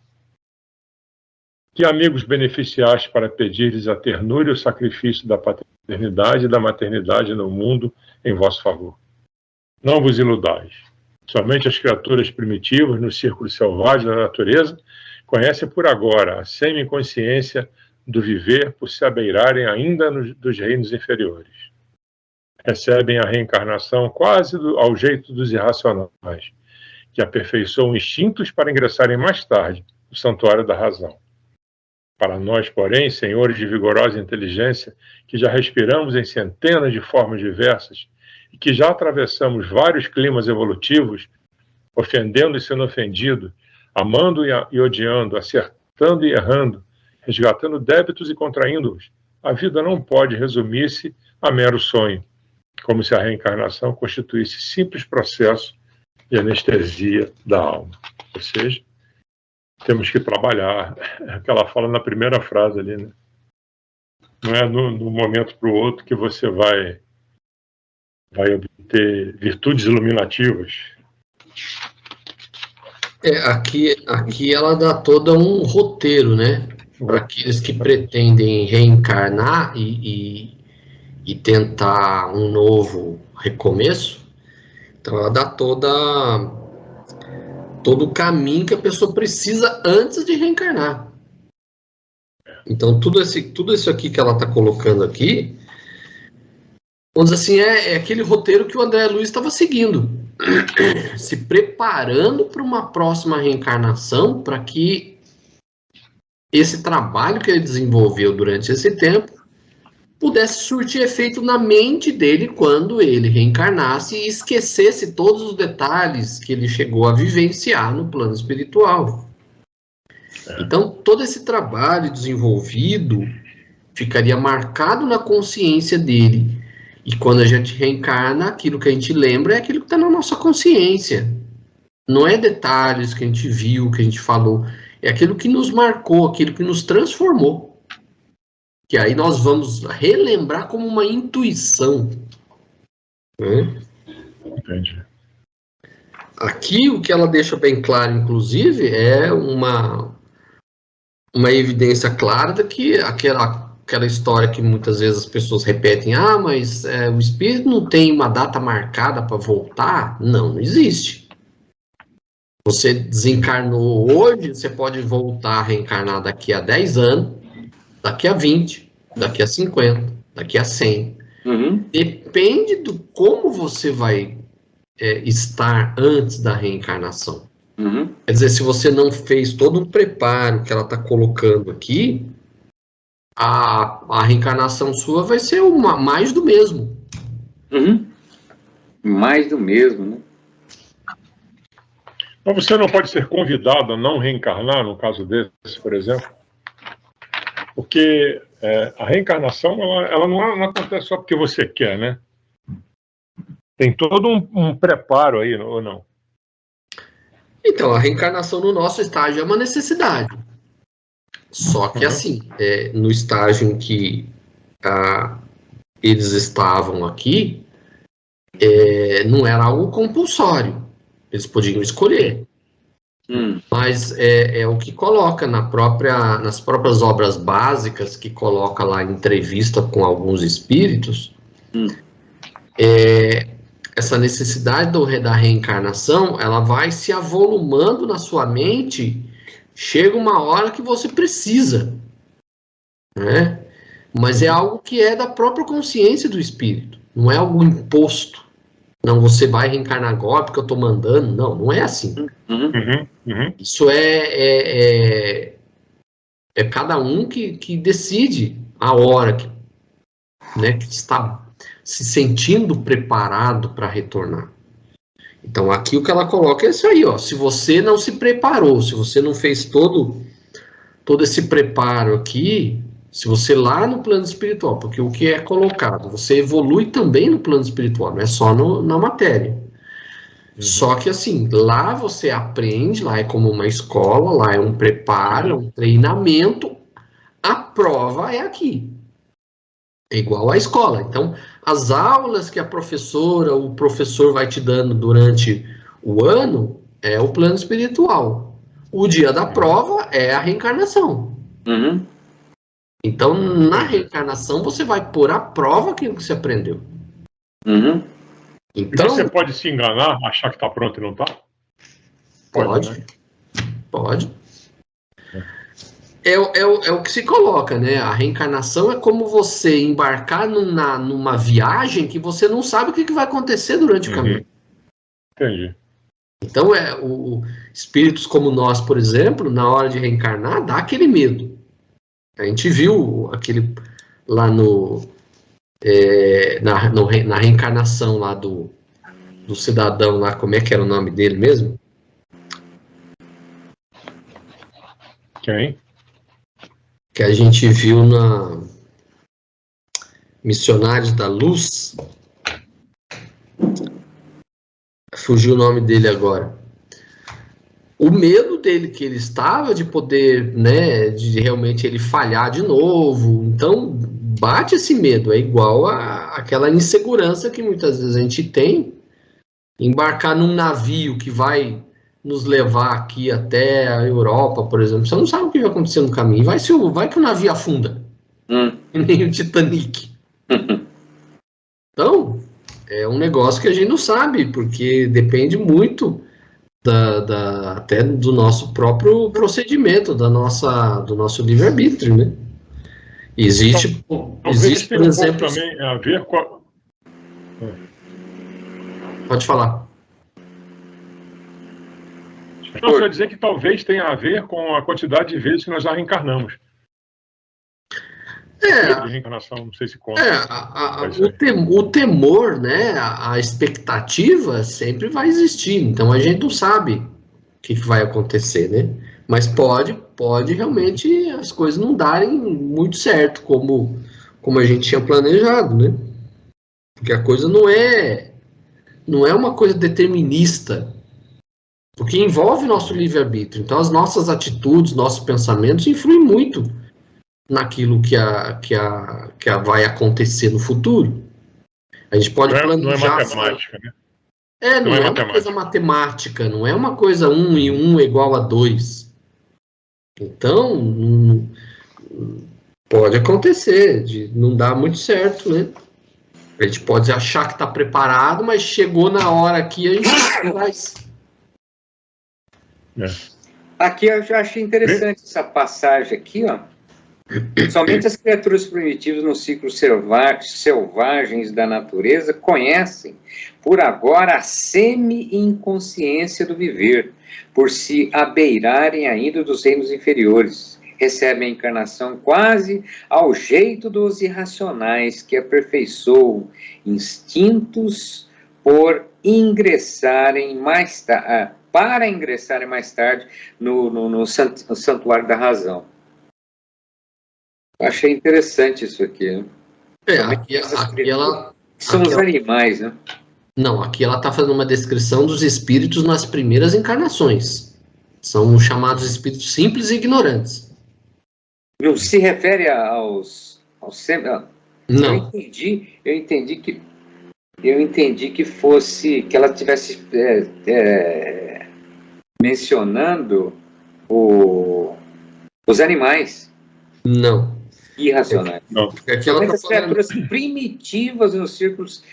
Que amigos beneficiaste para pedir-lhes a ternura e o sacrifício da paternidade e da maternidade no mundo em vosso favor? Não vos iludais. Somente as criaturas primitivas no círculo selvagem da natureza conhecem por agora a semi-consciência do viver por se abeirarem ainda dos reinos inferiores. Recebem a reencarnação quase ao jeito dos irracionais, que aperfeiçoam instintos para ingressarem mais tarde no santuário da razão. Para nós, porém, senhores de vigorosa inteligência, que já respiramos em centenas de formas diversas e que já atravessamos vários climas evolutivos, ofendendo e sendo ofendido, amando e odiando, acertando e errando, resgatando débitos e contraindo-os. A vida não pode resumir-se a mero sonho, como se a reencarnação constituísse simples processo de anestesia da alma. Ou seja, temos que trabalhar, é o que ela fala na primeira frase ali, né? Não é no momento para o outro que você vai obter virtudes iluminativas. Aqui ela dá todo um roteiro, né? Para aqueles que pretendem reencarnar e tentar um novo recomeço. Então ela dá todo o caminho que a pessoa precisa antes de reencarnar. Então tudo isso aqui que ela está colocando aqui, vamos dizer assim, é aquele roteiro que o André Luiz estava seguindo, se preparando para uma próxima reencarnação, para que esse trabalho que ele desenvolveu durante esse tempo pudesse surtir efeito na mente dele quando ele reencarnasse e esquecesse todos os detalhes que ele chegou a vivenciar no plano espiritual. Então, todo esse trabalho desenvolvido ficaria marcado na consciência dele. E quando a gente reencarna, aquilo que a gente lembra é aquilo que está na nossa consciência. Não é detalhes que a gente viu, que a gente falou. É aquilo que nos marcou, aquilo que nos transformou. Que aí nós vamos relembrar como uma intuição. Né? Entendi. Aqui o que ela deixa bem claro, inclusive, é uma evidência clara de que aquela história que muitas vezes as pessoas repetem, mas o espírito não tem uma data marcada para voltar? Não existe. Você desencarnou hoje, você pode voltar a reencarnar daqui a 10 anos, daqui a 20, daqui a 50, daqui a 100. Depende do como você vai estar antes da reencarnação. Quer dizer, se você não fez todo um preparo que ela está colocando aqui, a reencarnação sua vai ser mais do mesmo. Mais do mesmo, né? Mas você não pode ser convidado a não reencarnar, no caso desse, por exemplo? Porque a reencarnação, ela não acontece só porque você quer, né? Tem todo um preparo aí, ou não? Então, a reencarnação no nosso estágio é uma necessidade. Só que, assim, no estágio em que eles estavam aqui, não era algo compulsório. Eles podiam escolher. Mas é o que coloca nas próprias obras básicas, que coloca lá em entrevista com alguns espíritos, essa necessidade da reencarnação, ela vai se avolumando na sua mente, chega uma hora que você precisa, né? Mas é algo que é da própria consciência do espírito, não é algo imposto. Não, você vai reencarnar agora porque eu estou mandando. Não é assim. Isso é cada um que decide a hora que está se sentindo preparado para retornar. Então, aqui o que ela coloca é isso aí, ó. Se você não se preparou, se você não fez todo esse preparo aqui, se você lá no plano espiritual, porque o que é colocado, você evolui também no plano espiritual, não é só na matéria. Só que assim, lá você aprende, lá é como uma escola, lá é um preparo, é um treinamento, a prova é aqui. É igual à escola. Então, as aulas que o professor vai te dando durante o ano é o plano espiritual. O dia da prova é a reencarnação. Então, na reencarnação, você vai pôr à prova aquilo que você aprendeu. Então, você pode se enganar, achar que está pronto e não está? Pode. Né? Pode. É o que se coloca, né? A reencarnação é como você embarcar numa viagem que você não sabe o que vai acontecer durante o caminho. Entendi. Então, espíritos como nós, por exemplo, na hora de reencarnar, dá aquele medo. A gente viu aquele lá na reencarnação lá do cidadão lá, como é que era o nome dele mesmo? Quem? que a gente viu na Missionários da Luz. Fugiu o nome dele agora. O medo dele que ele estava de poder, né, de realmente ele falhar de novo. Então, bate esse medo. É igual aquela insegurança que muitas vezes a gente tem. Embarcar num navio que vai nos levar aqui até a Europa, por exemplo. Você não sabe o que vai acontecer no caminho. Vai que o navio afunda. Que nem o Titanic. Então, é um negócio que a gente não sabe, porque depende muito até do nosso próprio procedimento, do nosso livre-arbítrio, né? Existe, por exemplo... também a ver com a... Pode falar. Não, só dizer que talvez tenha a ver com a quantidade de vezes que nós já reencarnamos. De reencarnação, não sei se conta. O temor, né, a expectativa sempre vai existir. Então a gente não sabe o que vai acontecer, né? Mas pode realmente as coisas não darem muito certo como a gente tinha planejado, né? Porque a coisa não é uma coisa determinista, porque envolve nosso livre-arbítrio. Então as nossas atitudes, nossos pensamentos influem muito naquilo que vai acontecer no futuro. A gente pode planejar... Não é matemática, né? Não é uma coisa matemática, não é uma coisa 1 e 1 igual a 2. Então, pode acontecer de não dar muito certo, né? A gente pode achar que está preparado, mas chegou na hora aqui, a gente não faz. Aqui eu já achei interessante essa passagem aqui, ó. Somente as criaturas primitivas nos ciclos selvagens da natureza conhecem, por agora, a semi-inconsciência do viver, por se abeirarem ainda dos reinos inferiores. Recebem a encarnação quase ao jeito dos irracionais que aperfeiçoam instintos para ingressarem mais tarde no santuário da razão. Achei interessante isso aqui. Né? Aqui ela... São os animais, né? Não, aqui ela está fazendo uma descrição dos espíritos nas primeiras encarnações. São chamados espíritos simples e ignorantes. Não se refere aos não. Eu entendi que fosse, que ela estivesse mencionando os animais. Não. Irracionais. Não. Aqui ela as criaturas primitivas nos círculos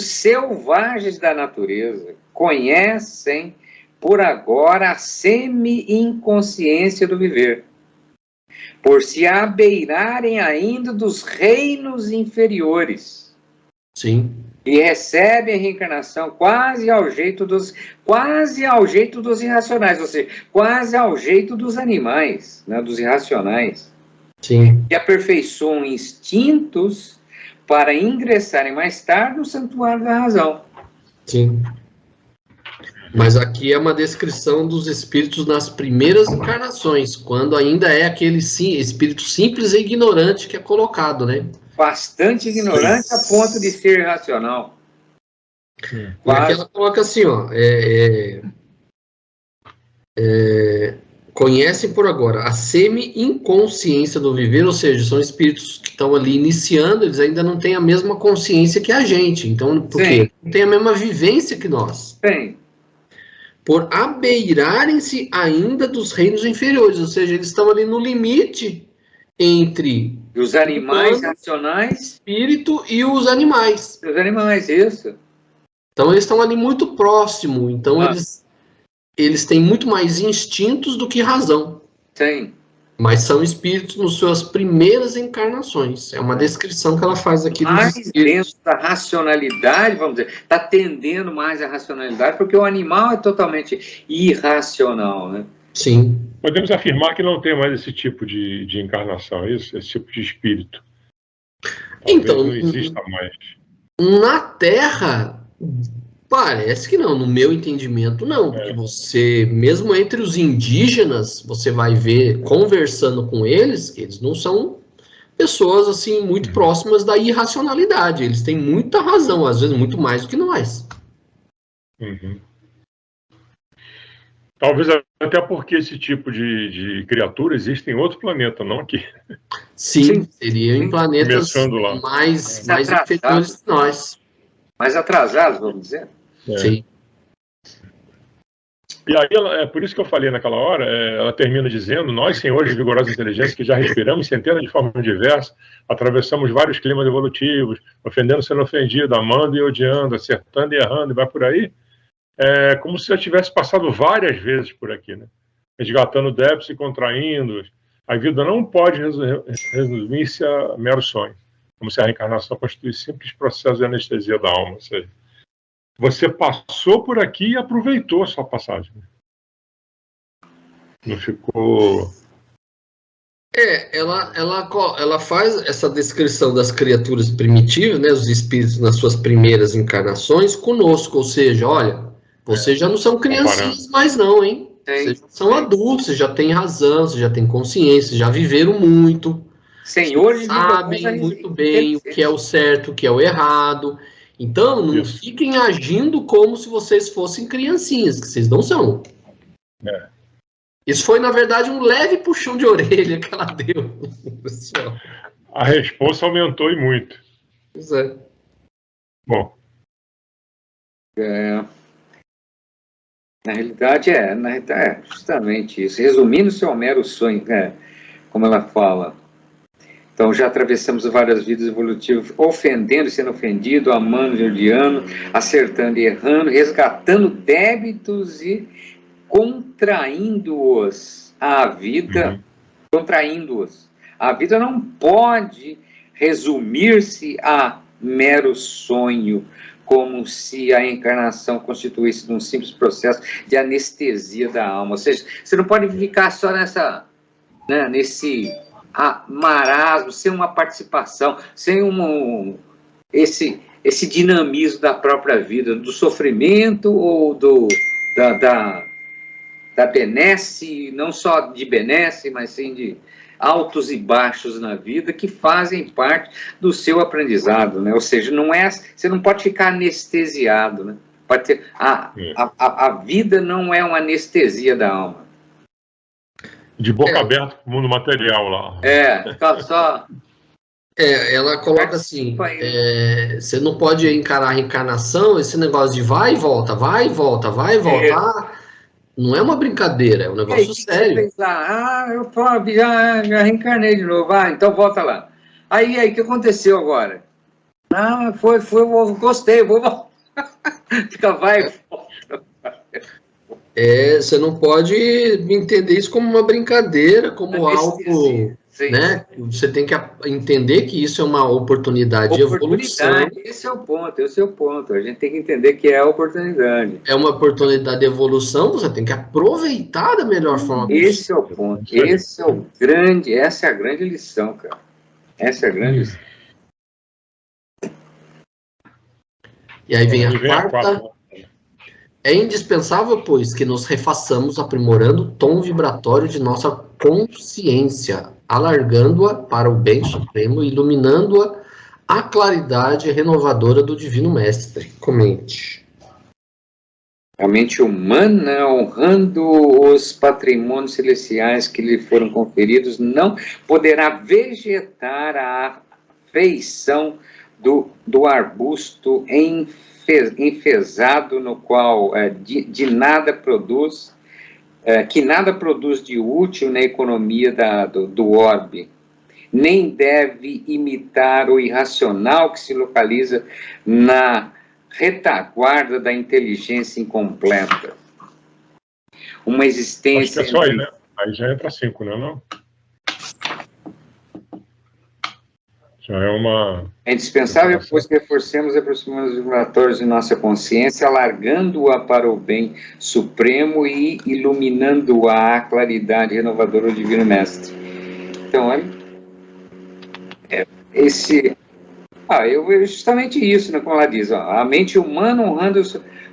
selvagens da natureza conhecem por agora a semi-inconsciência do viver, por se abeirarem ainda dos reinos inferiores. Sim. E recebem a reencarnação quase ao jeito dos irracionais, ou seja, quase ao jeito dos animais, né, dos irracionais. Sim. Que aperfeiçoam instintos para ingressarem mais tarde no santuário da razão. Sim. Mas aqui é uma descrição dos espíritos nas primeiras encarnações, quando ainda é aquele espírito simples e ignorante que é colocado, né? Bastante ignorante a ponto de ser irracional. E aqui ela coloca assim, ó, conhecem por agora a semi-inconsciência do viver, ou seja, são espíritos que estão ali iniciando, eles ainda não têm a mesma consciência que a gente. Então, por quê? Não tem a mesma vivência que nós. Sim. Por abeirarem-se ainda dos reinos inferiores, ou seja, eles estão ali no limite entre os animais racionais, espírito e os animais. Os animais, isso. Então, eles estão ali muito próximo. Então, eles têm muito mais instintos do que razão. Sim. Mas são espíritos nas suas primeiras encarnações. É uma descrição que ela faz aqui dos espíritos. Dentro da racionalidade, vamos dizer, está tendendo mais à racionalidade, porque o animal é totalmente irracional, né? Sim. Podemos afirmar que não tem mais esse tipo de encarnação, é isso? Esse tipo de espírito. Talvez então, não exista mais. Na Terra, Parece que não, no meu entendimento não, porque você, mesmo entre os indígenas, você vai ver, conversando com eles, que eles não são pessoas, assim, muito próximas da irracionalidade, eles têm muita razão, às vezes muito mais do que nós. Uhum. Talvez até porque esse tipo de criatura existe em outro planeta, não aqui. Sim, seria em planetas Começando lá. mais Atrasados. inferiores que nós. Mais atrasados, vamos dizer. Sim. E aí, é por isso que eu falei naquela hora, ela termina dizendo: nós, senhores de vigorosa inteligência, que já respiramos centenas de formas diversas, atravessamos vários climas evolutivos, ofendendo, sendo ofendido, amando e odiando, acertando e errando, e vai por aí, é como se já tivesse passado várias vezes por aqui, né? Resgatando débitos e contraindo. A vida não pode resumir-se a mero sonho, como se a reencarnação constituísse simples processo de anestesia da alma. Ou seja, você passou por aqui e aproveitou a sua passagem. Não ficou... Ela faz essa descrição das criaturas primitivas, né, os espíritos nas suas primeiras encarnações, conosco, ou seja, olha, vocês já não são criancinhas mais não, hein? Vocês são adultos, vocês já têm razão, vocês já têm consciência, já viveram muito, Senhores, sabem muito bem o que é o certo, o que é o errado. Então, não fiquem agindo como se vocês fossem criancinhas, que vocês não são. Isso foi, na verdade, um leve puxão de orelha que ela deu, pessoal. A resposta aumentou e muito. Pois é. Bom. Na realidade é justamente isso. Resumindo, seu mero sonho, como ela fala. Então, já atravessamos várias vidas evolutivas, ofendendo, sendo ofendido, amando e odiando, acertando e errando, resgatando débitos e contraindo-os à vida. Contraindo-os. A vida não pode resumir-se a mero sonho, como se a encarnação constituísse um simples processo de anestesia da alma. Ou seja, você não pode ficar só nesse marasmo, sem uma participação, sem esse dinamismo da própria vida, do sofrimento ou da benesse, não só de benesse, mas sim de altos e baixos na vida, que fazem parte do seu aprendizado, né? Ou seja, você não pode ficar anestesiado, né? Pode ter, a vida não é uma anestesia da alma. De boca aberta para o mundo material lá. Fica só... ela coloca assim, você não pode encarar a reencarnação, esse negócio de vai e volta, vai e volta, vai e volta. Não é uma brincadeira, é um negócio sério. Você fez lá? Eu já reencarnei de novo. Então volta lá. Aí, o que aconteceu agora? Eu gostei, vou voltar. Fica, vai e volta. Você não pode entender isso como uma brincadeira, como algo... Né? Você tem que entender que isso é uma oportunidade de evolução. Esse é o ponto. A gente tem que entender que é a oportunidade. É uma oportunidade de evolução, você tem que aproveitar da melhor forma possível. Esse é o ponto. Essa é a grande lição, cara. Essa é a grande lição. E aí vem a quarta. É indispensável, pois, que nos refaçamos aprimorando o tom vibratório de nossa consciência, alargando-a para o bem supremo, iluminando-a à claridade renovadora do Divino Mestre. Comente. A mente humana, honrando os patrimônios celestiais que lhe foram conferidos, não poderá vegetar a feição do arbusto enfesado, no qual de nada produz, que nada produz de útil na economia do orbe, nem deve imitar o irracional que se localiza na retaguarda da inteligência incompleta. Uma existência... Acho que é só aí, né? Aí já entra 5, não? Já é uma... É indispensável, pois, que reforcemos e aproximamos os vibratórios de nossa consciência, alargando-a para o bem supremo e iluminando-a à claridade renovadora do Divino Mestre. Então, justamente isso, né, como ela diz, a mente humana honrando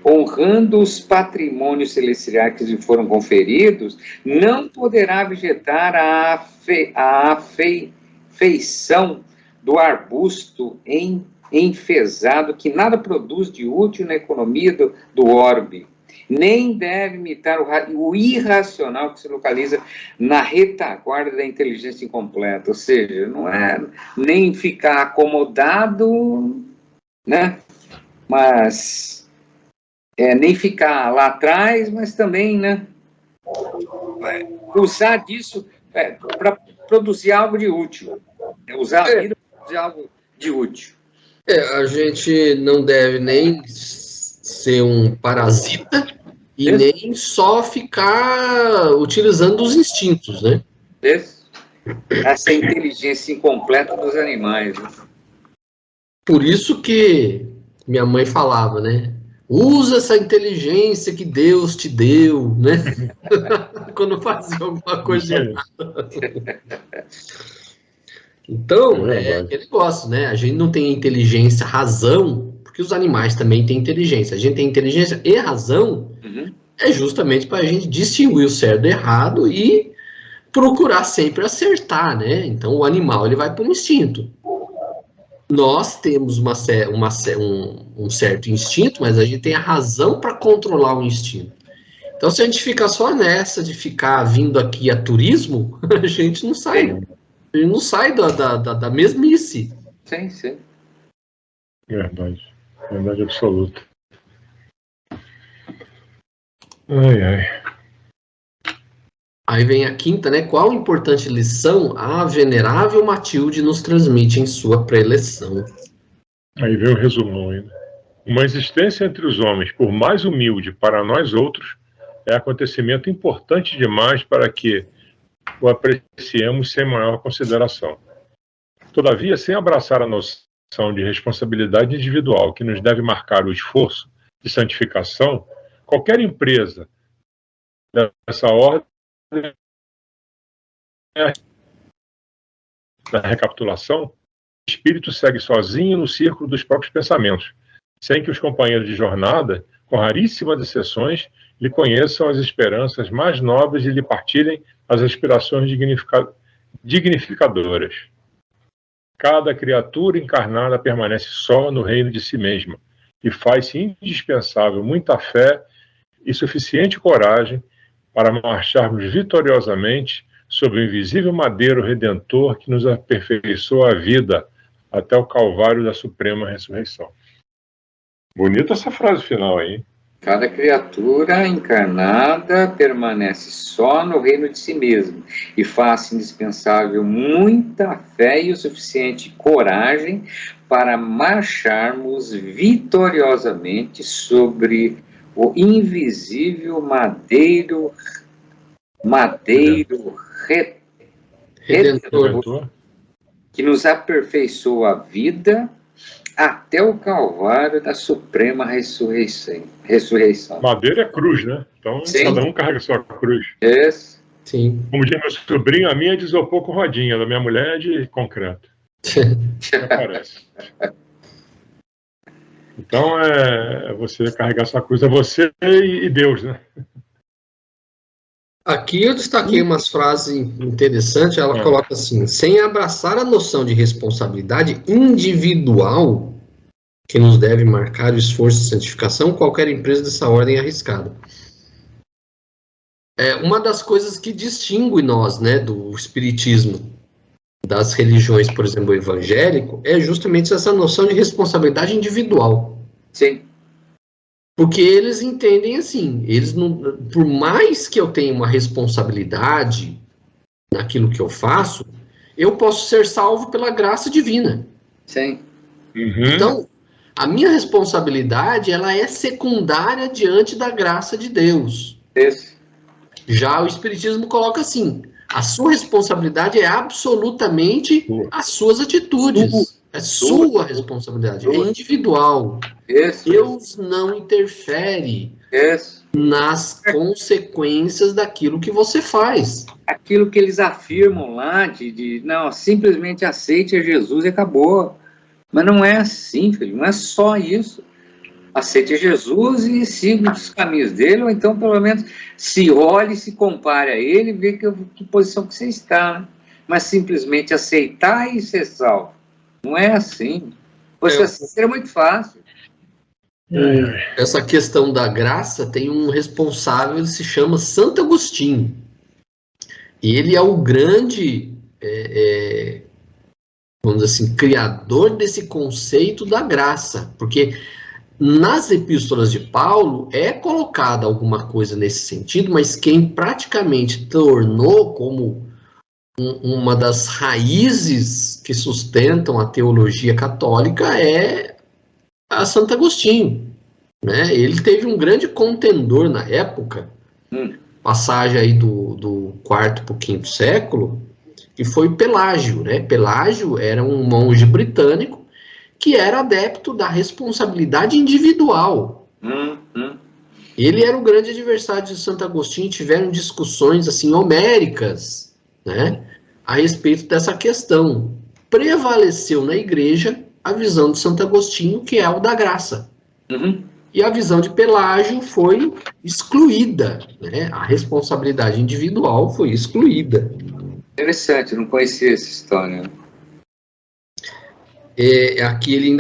honrando os patrimônios celestiais que lhe foram conferidos, não poderá vegetar a afeição do arbusto enfesado, que nada produz de útil na economia do orbe, nem deve imitar o irracional que se localiza na retaguarda da inteligência incompleta, ou seja, não é nem ficar acomodado, né? Mas nem ficar lá atrás, mas também, né? Usar disso para produzir algo de útil, usar a vida para produzir algo de útil. A gente não deve nem ser um parasita e nem só ficar utilizando os instintos, né? Essa inteligência incompleta dos animais. Né? Por isso que minha mãe falava, né? Usa essa inteligência que Deus te deu, né? Quando fazia alguma coisa errada. Então, é aquele negócio, né? A gente não tem inteligência, razão, porque os animais também têm inteligência. A gente tem inteligência e razão, é justamente para a gente distinguir o certo do errado e procurar sempre acertar, né? Então, o animal, ele vai por instinto. Nós temos um certo instinto, mas a gente tem a razão para controlar o instinto. Então, se a gente ficar só nessa de ficar vindo aqui a turismo, a gente não sai. A gente não sai da mesmice. Sim, sim. Verdade. Verdade absoluta. Ai, ai. Aí vem a quinta, né? Qual importante lição a venerável Matilde nos transmite em sua preleção? Aí vem o resumão ainda. Uma existência entre os homens, por mais humilde para nós outros, é acontecimento importante demais para que o apreciemos sem maior consideração. Todavia, sem abraçar a noção de responsabilidade individual que nos deve marcar o esforço de santificação, qualquer empresa dessa ordem da recapitulação, o espírito segue sozinho no círculo dos próprios pensamentos, sem que os companheiros de jornada, com raríssimas exceções, lhe conheçam as esperanças mais nobres e lhe partilhem as aspirações dignificadoras. Cada criatura encarnada permanece só no reino de si mesma e faz-se indispensável muita fé e suficiente coragem para marcharmos vitoriosamente sobre o invisível madeiro redentor que nos aperfeiçoa a vida até o calvário da suprema ressurreição. Bonita essa frase final aí. Cada criatura encarnada permanece só no reino de si mesmo e faz indispensável muita fé e o suficiente coragem para marcharmos vitoriosamente sobre o invisível madeiro redentor que nos aperfeiçoa a vida até o calvário da suprema ressurreição. Madeira é cruz, né? Então, sim, cada um carrega sua cruz. Yes. Sim. Como diz meu sobrinho, a minha é de isopor com rodinha, a da minha mulher é de concreto. Aparece. Então, é você carregar sua cruz, é você e Deus, né? Aqui eu destaquei umas frases interessantes, ela coloca assim: sem abraçar a noção de responsabilidade individual que nos deve marcar o esforço de santificação, qualquer empresa dessa ordem é arriscada. Uma das coisas que distingue nós, né, do espiritismo, das religiões, por exemplo, o evangélico, é justamente essa noção de responsabilidade individual. Sim. Porque eles entendem assim, eles não, por mais que eu tenha uma responsabilidade naquilo que eu faço, eu posso ser salvo pela graça divina. Sim. Então, a minha responsabilidade, ela é secundária diante da graça de Deus. Isso. Já o Espiritismo coloca assim, a sua responsabilidade é absolutamente as suas atitudes. É sua responsabilidade, é individual. Deus não interfere nas consequências daquilo que você faz. Aquilo que eles afirmam lá, não, simplesmente aceite a Jesus e acabou. Mas não é assim, filho, não é só isso. aceite Jesus e siga os caminhos dele, ou então, pelo menos, se olhe, se compare a ele e vê que posição que você está, né? Mas simplesmente aceitar e ser salvo. Não é assim. Você assim seria muito fácil. Essa questão da graça tem um responsável, ele se chama Santo Agostinho. E ele é o grande, vamos dizer assim, criador desse conceito da graça. Porque nas epístolas de Paulo é colocada alguma coisa nesse sentido, mas quem praticamente tornou como uma das raízes que sustentam a teologia católica é a Santo Agostinho, né? Ele teve um grande contendor na época, passagem aí do quarto para o quinto século, que foi Pelágio, né? Pelágio era um monge britânico que era adepto da responsabilidade individual. Ele era o grande adversário de Santo Agostinho, tiveram discussões assim homéricas, né, a respeito dessa questão. Prevaleceu na igreja a visão de Santo Agostinho, que é o da graça. E a visão de Pelágio foi excluída, né? A responsabilidade individual foi excluída. Interessante, não conhecia essa história. Aqui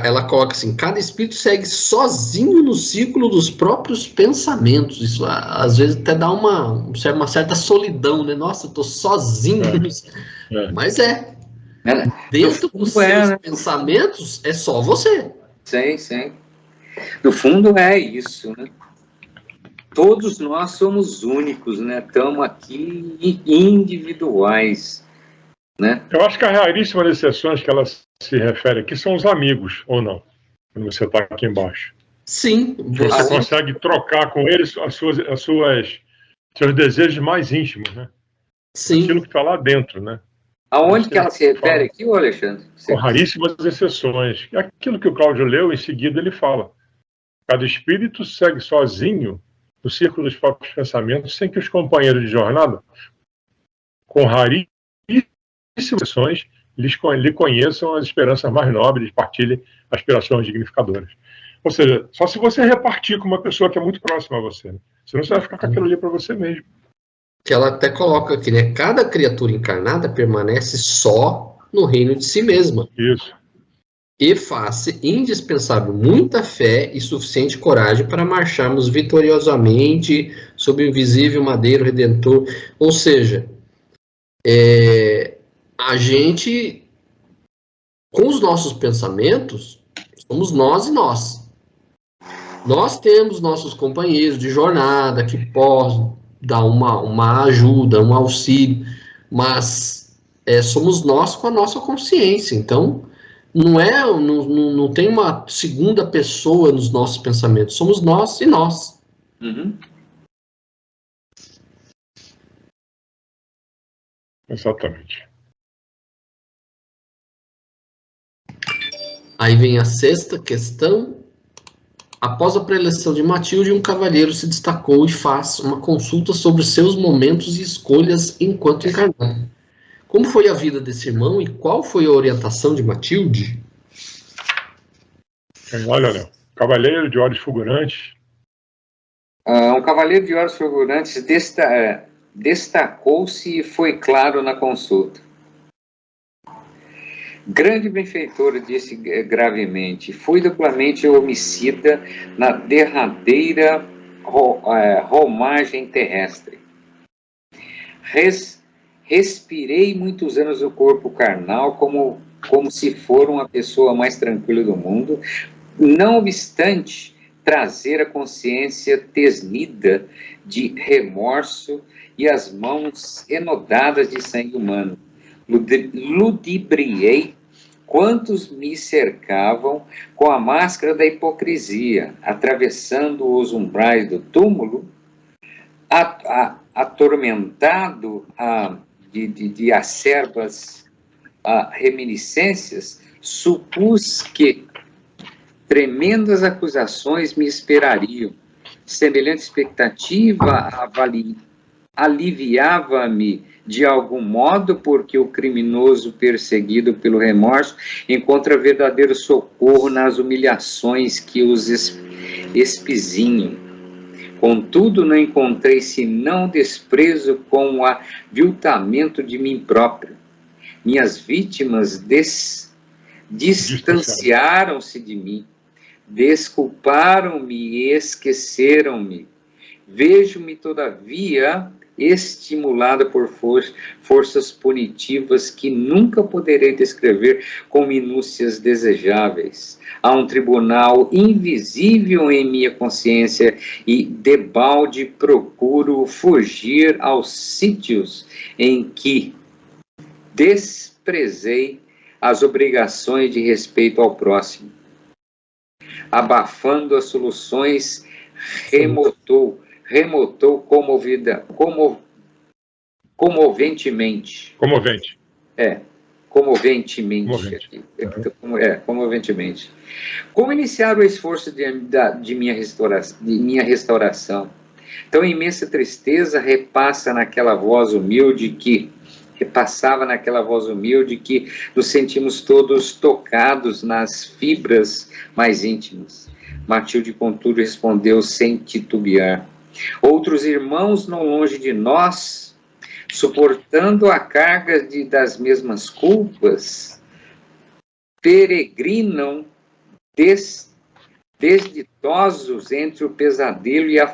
ela coloca assim: cada espírito segue sozinho no ciclo dos próprios pensamentos. Isso às vezes até dá uma certa solidão, né? Nossa, eu tô sozinho. Mas dentro dos seus pensamentos é só você. Sim. No fundo é isso, né? Todos nós somos únicos, né? Estamos aqui individuais, né? Eu acho que as raríssimas exceções que ela se refere aqui são os amigos, ou não? Quando você está aqui embaixo. Sim. Você consegue trocar com eles seus desejos mais íntimos, né? Sim. Aquilo que está lá dentro, né? Aonde que ela se refere aqui, Alexandre? Com raríssimas exceções. Aquilo que o Cláudio leu, em seguida ele fala. Cada espírito segue sozinho no círculo dos próprios pensamentos, sem que os companheiros de jornada, com raríssimas exceções, lhe conheçam as esperanças mais nobres, partilhem aspirações dignificadoras. Ou seja, só se você repartir com uma pessoa que é muito próxima a você. Né? Senão você vai ficar com aquilo ali para você mesmo. Que ela até coloca aqui, né? Cada criatura encarnada permanece só no reino de si mesma. Isso. E faz-se indispensável muita fé e suficiente coragem para marcharmos vitoriosamente sob o invisível madeiro redentor. Ou seja, a gente, com os nossos pensamentos, somos nós e nós. Nós temos nossos companheiros de jornada que podem dar uma ajuda, um auxílio, mas somos nós com a nossa consciência. Então, não tem uma segunda pessoa nos nossos pensamentos. Somos nós e nós. Exatamente. Aí vem a sexta questão. Após a preleção de Matilde, um cavalheiro se destacou e faz uma consulta sobre seus momentos e escolhas enquanto encarnado. Como foi a vida desse irmão e qual foi a orientação de Matilde? Olha, Léo. Cavaleiro de olhos fulgurantes. Um cavaleiro de olhos fulgurantes destacou-se e foi claro na consulta. Grande benfeitor, disse gravemente, fui duplamente homicida na derradeira romagem terrestre. Respirei muitos anos o corpo carnal como se for uma pessoa mais tranquila do mundo, não obstante trazer a consciência tesnida de remorso e as mãos enodadas de sangue humano. Ludibriei quantos me cercavam com a máscara da hipocrisia, atravessando os umbrais do túmulo, atormentado de acerbas reminiscências, supus que tremendas acusações me esperariam. Semelhante expectativa aliviava-me de algum modo, porque o criminoso perseguido pelo remorso encontra verdadeiro socorro nas humilhações que os espizinham. Contudo, não encontrei senão desprezo com o aviltamento de mim próprio. Minhas vítimas distanciaram-se de mim, desculparam-me e esqueceram-me. Vejo-me, todavia, estimulada por forças punitivas que nunca poderei descrever com minúcias desejáveis. Há um tribunal invisível em minha consciência e, debalde, procuro fugir aos sítios em que desprezei as obrigações de respeito ao próximo. Abafando as soluções, remotou comoventemente. Comovente. Comoventemente. Aqui. Comoventemente. Como iniciar o esforço de minha restauração? Tão imensa tristeza repassava naquela voz humilde que nos sentimos todos tocados nas fibras mais íntimas. Matilde, contudo, respondeu sem titubear. Outros irmãos não longe de nós, suportando a carga das mesmas culpas, peregrinam desditosos entre o pesadelo e a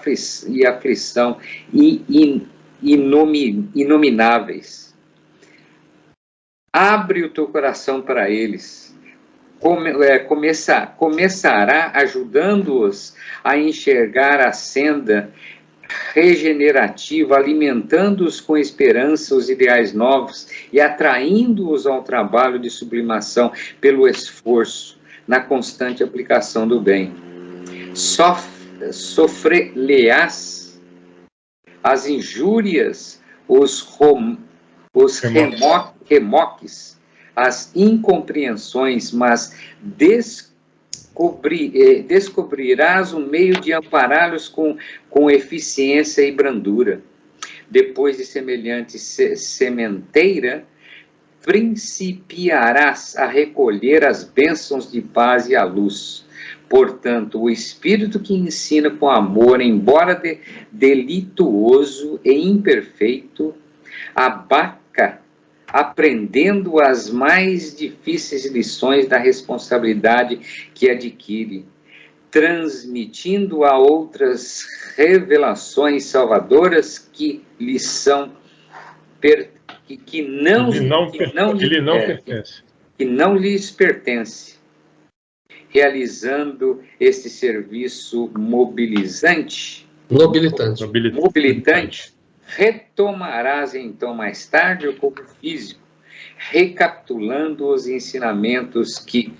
aflição inomináveis. Abre o teu coração para eles. Começará ajudando-os a enxergar a senda regenerativa, alimentando-os com esperança os ideais novos e atraindo-os ao trabalho de sublimação pelo esforço na constante aplicação do bem. Sofre-lhe-ás as injúrias, os remoques, as incompreensões, mas descobrirás um meio de ampará-los com eficiência e brandura. Depois de semelhante sementeira, principiarás a recolher as bênçãos de paz e a luz. Portanto, o Espírito que ensina com amor, embora delituoso e imperfeito, abaca, aprendendo as mais difíceis lições da responsabilidade que adquire, transmitindo a outras revelações salvadoras que lhe são que não lhes pertence, realizando este serviço mobilitante, retomarás então mais tarde o corpo físico, recapitulando os ensinamentos que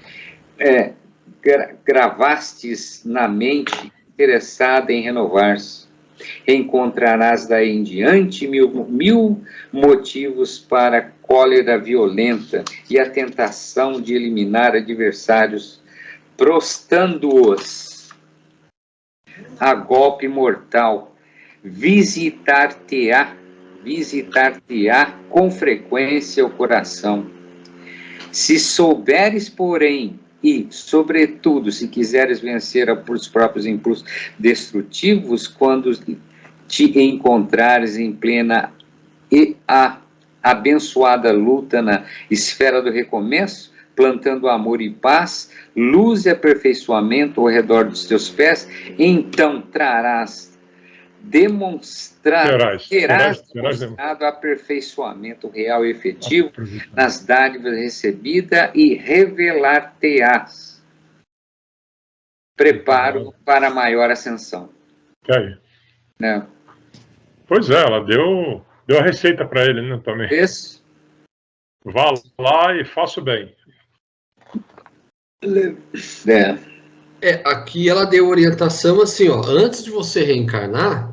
gravastes na mente interessada em renovar-se. Encontrarás daí em diante mil motivos para a cólera violenta e a tentação de eliminar adversários, prostando-os a golpe mortal. Visitar-te-á com frequência o coração. Se souberes, porém, e, sobretudo, se quiseres vencer os próprios impulsos destrutivos, quando te encontrares em plena e abençoada luta na esfera do recomeço, plantando amor e paz, luz e aperfeiçoamento ao redor dos teus pés, então terás demonstrado aperfeiçoamento real e efetivo nas dádivas recebidas e revelar-te-ás preparo para maior ascensão. Né? Pois é, ela deu a receita para ele, né, também. Isso. Vá lá e faça o bem. Aqui ela deu orientação assim, ó, antes de você reencarnar,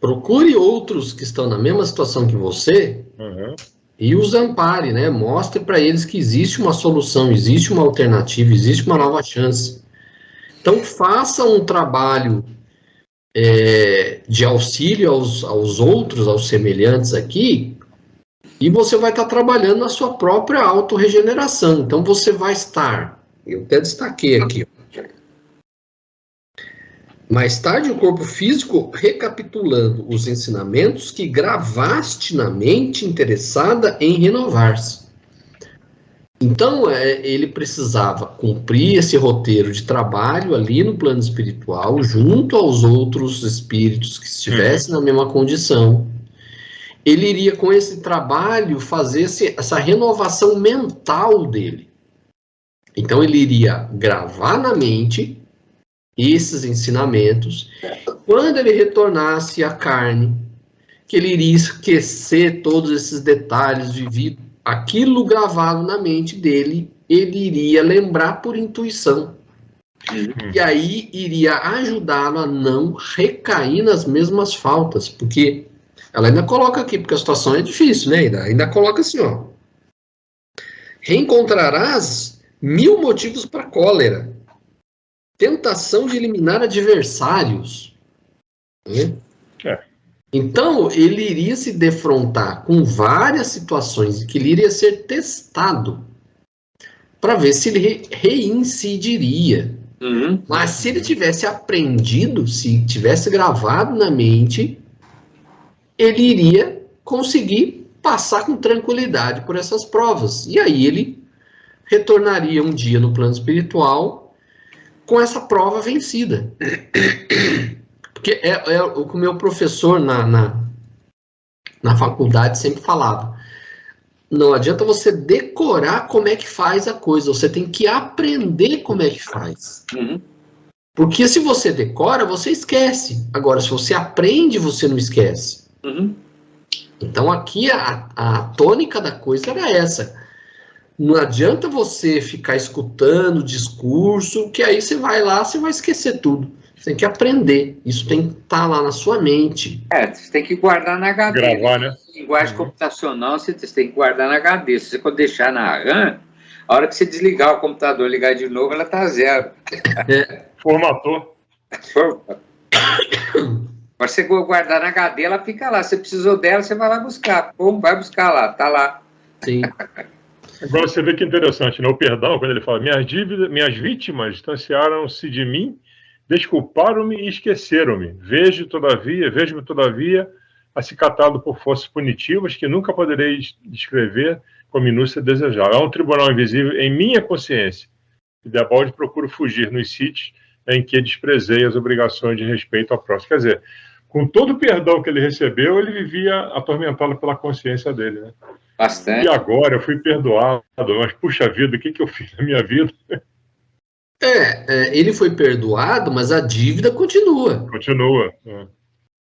procure outros que estão na mesma situação que você e os ampare, né? Mostre para eles que existe uma solução, existe uma alternativa, existe uma nova chance. Então faça um trabalho de auxílio aos outros, aos semelhantes aqui, E você vai estar trabalhando na sua própria autorregeneração. Então você vai estar, eu até destaquei aqui, mais tarde o corpo físico recapitulando os ensinamentos que gravaste na mente interessada em renovar-se. Então ele precisava cumprir esse roteiro de trabalho ali no plano espiritual, junto aos outros espíritos que estivessem na mesma condição. Ele iria, com esse trabalho, fazer essa renovação mental dele. Então, ele iria gravar na mente esses ensinamentos. Quando ele retornasse à carne, que ele iria esquecer todos esses detalhes vividos, aquilo gravado na mente dele, ele iria lembrar por intuição. E aí, iria ajudá-lo a não recair nas mesmas faltas, porque... Ela ainda coloca aqui, porque a situação é difícil, né? Ainda coloca assim, ó. Reencontrarás 1000 motivos para cólera. Tentação de eliminar adversários. Né? Então, ele iria se defrontar com várias situações em que ele iria ser testado para ver se ele reincidiria. Mas se ele tivesse aprendido, se tivesse gravado na mente... ele iria conseguir passar com tranquilidade por essas provas. E aí ele retornaria um dia no plano espiritual com essa prova vencida. Porque é o que o meu professor na faculdade sempre falava. Não adianta você decorar como é que faz a coisa, você tem que aprender como é que faz. Porque se você decora, você esquece. Agora, se você aprende, você não esquece. Então aqui a tônica da coisa era essa. Não adianta você ficar escutando o discurso, que aí você vai lá, você vai esquecer tudo. Você tem que aprender. Isso tem que estar lá na sua mente. Você tem que guardar na HD. Gravar, né? Linguagem computacional, você tem que guardar na HD. Se você deixar na RAM, a hora que você desligar o computador e ligar de novo, ela tá zero. Formatou. Mas você guardar na HD, ela fica lá. Você precisou dela, você vai lá buscar. Pum, vai buscar lá, tá lá. Sim. Agora você vê que interessante, né? O perdão, quando ele fala, minhas vítimas distanciaram-se de mim, desculparam-me e esqueceram-me. Vejo-me todavia acicatado por forças punitivas que nunca poderei descrever com minúcia desejável. Há um tribunal invisível em minha consciência, e debalde procuro fugir nos sítios em que desprezei as obrigações de respeito ao próximo. Quer dizer, com todo o perdão que ele recebeu, ele vivia atormentado pela consciência dele, né? Bastante. E agora eu fui perdoado, mas puxa vida, o que eu fiz na minha vida? Ele foi perdoado, mas a dívida continua. Continua.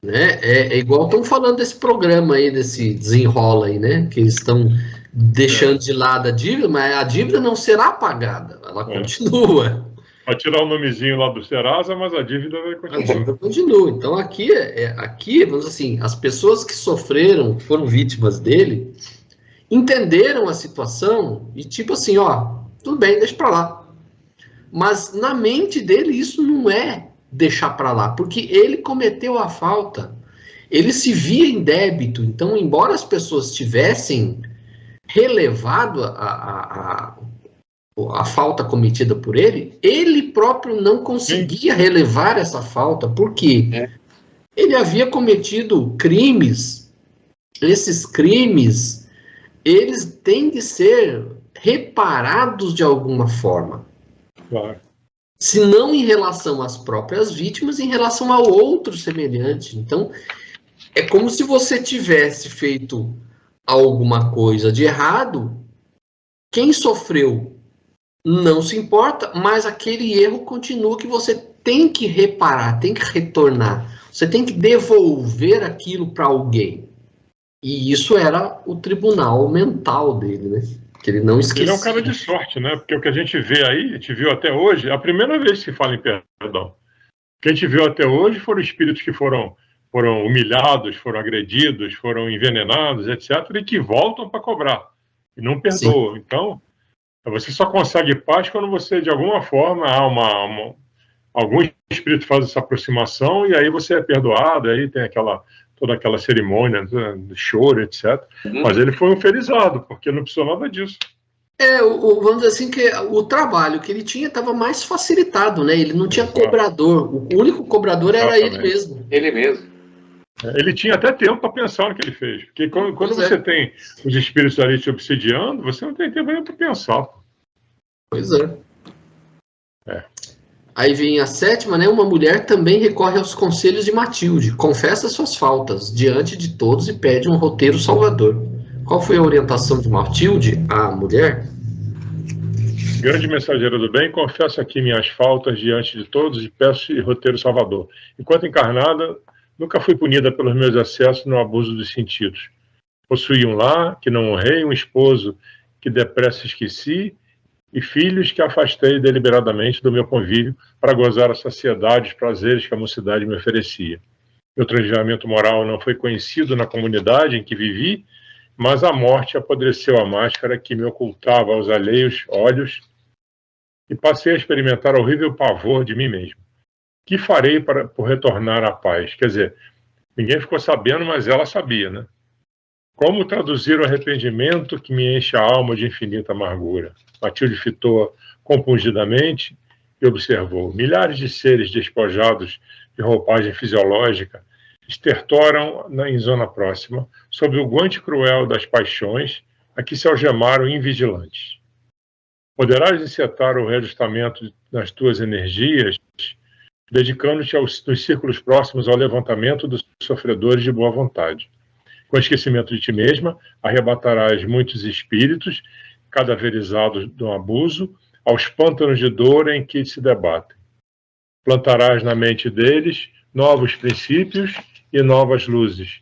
Né? É igual estão falando desse programa aí, desse desenrola aí, né? Que eles estão deixando de lado a dívida, mas a dívida não será pagada, ela continua. Vai tirar o nomezinho lá do Serasa, mas a dívida vai continuar. A dívida continua. Então aqui, vamos assim, as pessoas que sofreram, que foram vítimas dele, entenderam a situação e tipo assim, ó, tudo bem, deixa pra lá. Mas na mente dele isso não é deixar pra lá, porque ele cometeu a falta. Ele se via em débito. Então, embora as pessoas tivessem relevado a falta cometida por ele, ele próprio não conseguia relevar essa falta. Por quê? Ele havia cometido crimes. Esses crimes, eles têm de ser reparados de alguma forma. Claro. Se não em relação às próprias vítimas, em relação ao outro semelhante. Então, é como se você tivesse feito alguma coisa de errado, quem sofreu não se importa, mas aquele erro continua que você tem que reparar, tem que retornar. Você tem que devolver aquilo para alguém. E isso era o tribunal mental dele, né? Que ele não esquecia. Ele é um cara de sorte, né? Porque o que a gente vê aí, a gente viu até hoje, é a primeira vez que se fala em perdão. O que a gente viu até hoje foram espíritos que foram humilhados, foram agredidos, foram envenenados, etc., e que voltam para cobrar. E não perdoam. Sim. Então, você só consegue paz quando você, de alguma forma, algum espírito faz essa aproximação e aí você é perdoado, aí tem aquela toda aquela cerimônia, do choro, etc. Mas ele foi um felizardo, porque não precisou nada disso. Vamos dizer assim, que o trabalho que ele tinha estava mais facilitado, né? Ele não tinha cobrador. O único cobrador era ele mesmo. Ele mesmo. Ele tinha até tempo para pensar no que ele fez. Porque quando você tem os espíritos ali te obsidiando, você não tem tempo nem para pensar. Pois é. Aí vem a 7ª, né? Uma mulher também recorre aos conselhos de Matilde, confessa suas faltas diante de todos e pede um roteiro salvador. Qual foi a orientação de Matilde, a mulher? Grande mensageira do bem, confesso aqui minhas faltas diante de todos e peço roteiro salvador. Enquanto encarnada, nunca fui punida pelos meus excessos no abuso dos sentidos. Possuí um lar que não honrei, um esposo que depressa esqueci e filhos que afastei deliberadamente do meu convívio para gozar a saciedade e os prazeres que a mocidade me oferecia. Meu treinamento moral não foi conhecido na comunidade em que vivi, mas a morte apodreceu a máscara que me ocultava aos alheios olhos e passei a experimentar horrível pavor de mim mesmo. Que farei por retornar à paz? Quer dizer, ninguém ficou sabendo, mas ela sabia, né? Como traduzir o arrependimento que me enche a alma de infinita amargura? Matilde fitou compungidamente e observou. Milhares de seres despojados de roupagem fisiológica estertoram em zona próxima, sob o guante cruel das paixões, a que se algemaram invigilantes. Poderás encetar o reajustamento das tuas energias, dedicando-te nos círculos próximos ao levantamento dos sofredores de boa vontade. Com esquecimento de ti mesma, arrebatarás muitos espíritos, cadaverizados do abuso, aos pântanos de dor em que se debatem. Plantarás na mente deles novos princípios e novas luzes,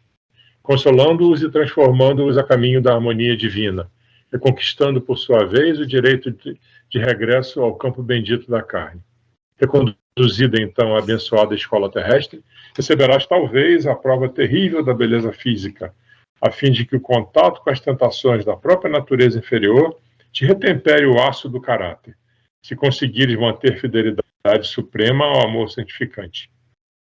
consolando-os e transformando-os a caminho da harmonia divina, reconquistando por sua vez o direito de regresso ao campo bendito da carne. Reconduzida então à abençoada escola terrestre, receberás talvez a prova terrível da beleza física, a fim de que o contato com as tentações da própria natureza inferior te retempere o aço do caráter, se conseguires manter fidelidade suprema ao amor santificante.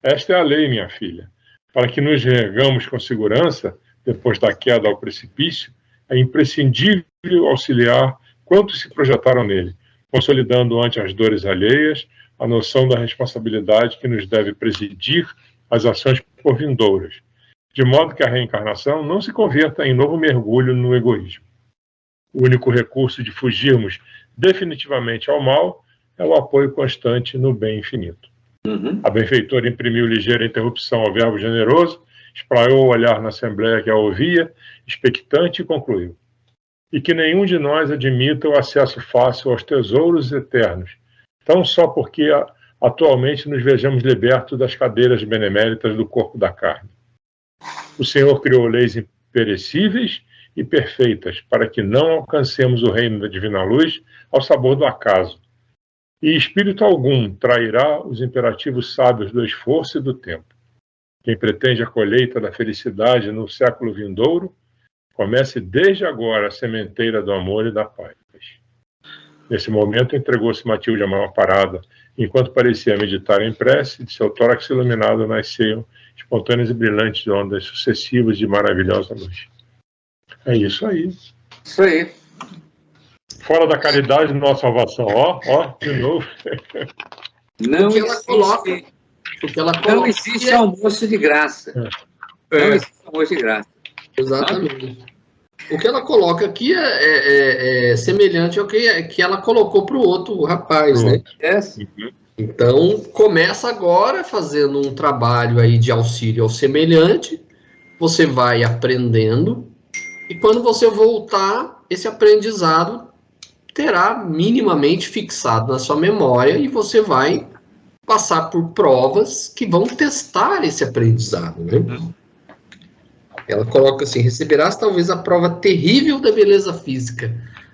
Esta é a lei, minha filha. Para que nos reergamos com segurança, depois da queda ao precipício, é imprescindível auxiliar quantos se projetaram nele, consolidando ante as dores alheias a noção da responsabilidade que nos deve presidir as ações por vindouras, de modo que a reencarnação não se converta em novo mergulho no egoísmo. O único recurso de fugirmos definitivamente ao mal é o apoio constante no bem infinito. A benfeitora imprimiu ligeira interrupção ao verbo generoso, espraiou o olhar na assembleia que a ouvia, expectante, e concluiu. E que nenhum de nós admita o acesso fácil aos tesouros eternos, tão só porque atualmente nos vejamos libertos das cadeiras beneméritas do corpo da carne. O Senhor criou leis imperecíveis e perfeitas para que não alcancemos o reino da divina luz ao sabor do acaso. E espírito algum trairá os imperativos sábios do esforço e do tempo. Quem pretende a colheita da felicidade no século vindouro, comece desde agora a sementeira do amor e da paz. Nesse momento, entregou-se Matilde à maior parada, enquanto parecia meditar em prece, de seu tórax iluminado nasciam espontâneas e brilhantes ondas sucessivas de maravilhosa luz. É isso aí. Isso aí. Fora da caridade, nossa salvação. Ó, de novo. Não Não existe almoço de graça. Não existe almoço de graça. Exatamente. O que ela coloca aqui é semelhante ao que ela colocou para o outro rapaz, né? Então, começa agora fazendo um trabalho aí de auxílio ao semelhante, você vai aprendendo, e quando você voltar, esse aprendizado terá minimamente fixado na sua memória e você vai passar por provas que vão testar esse aprendizado, né? Ela coloca assim, receberás talvez a prova terrível da beleza física.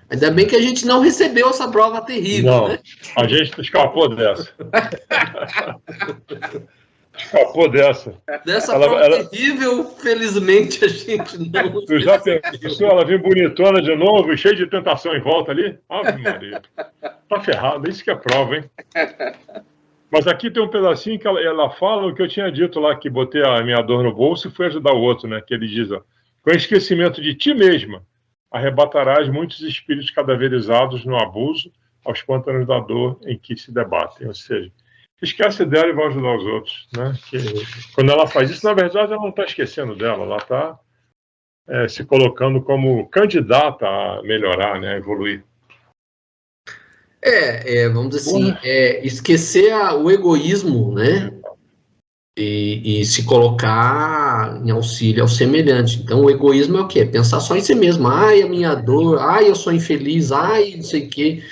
Ainda bem que a gente não recebeu essa prova terrível, não, né? A gente escapou dessa. Escapou dessa. Dessa prova terrível, felizmente, a gente não... Tu já pensou, ela vem bonitona de novo, cheia de tentação em volta ali? Ave Maria. Tá ferrado, isso que é prova, hein? Mas aqui tem um pedacinho que ela fala o que eu tinha dito lá, que botei a minha dor no bolso e fui ajudar o outro, né? Que ele diz, ó, com esquecimento de ti mesma, arrebatarás muitos espíritos cadaverizados no abuso aos pântanos da dor em que se debatem. Ou seja, esquece dela e vai ajudar os outros, né? Que, quando ela faz isso, na verdade, ela não está esquecendo dela, ela está se colocando como candidata a melhorar, né? A evoluir. Vamos dizer assim, esquecer o egoísmo, né? E se colocar em auxílio ao semelhante. Então, o egoísmo é o quê? Pensar só em si mesmo. Ai, a minha dor, ai, eu sou infeliz, ai, não sei o quê.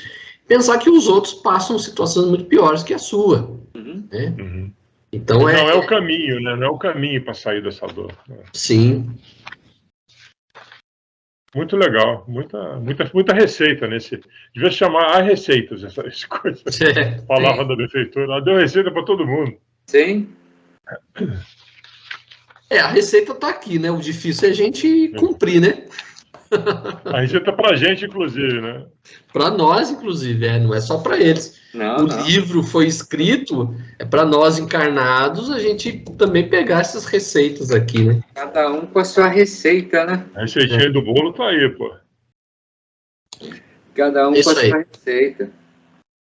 Pensar que os outros passam situações muito piores que a sua. Né? Uhum. Então, não é o caminho, né? Não é o caminho para sair dessa dor. Sim. Muito legal, muita receita nesse. Devia chamar a receitas, essa coisa. Palavra da prefeitura, ela deu receita para todo mundo. Sim. A receita está aqui, né? O difícil é a gente cumprir, né? A receita para a gente, inclusive, né? Para nós, inclusive, não é só para eles. Não. Livro foi escrito, para nós encarnados, a gente também pegar essas receitas aqui, né? Cada um com a sua receita, né? A receitinha do bolo tá aí, pô. Cada um com a sua receita.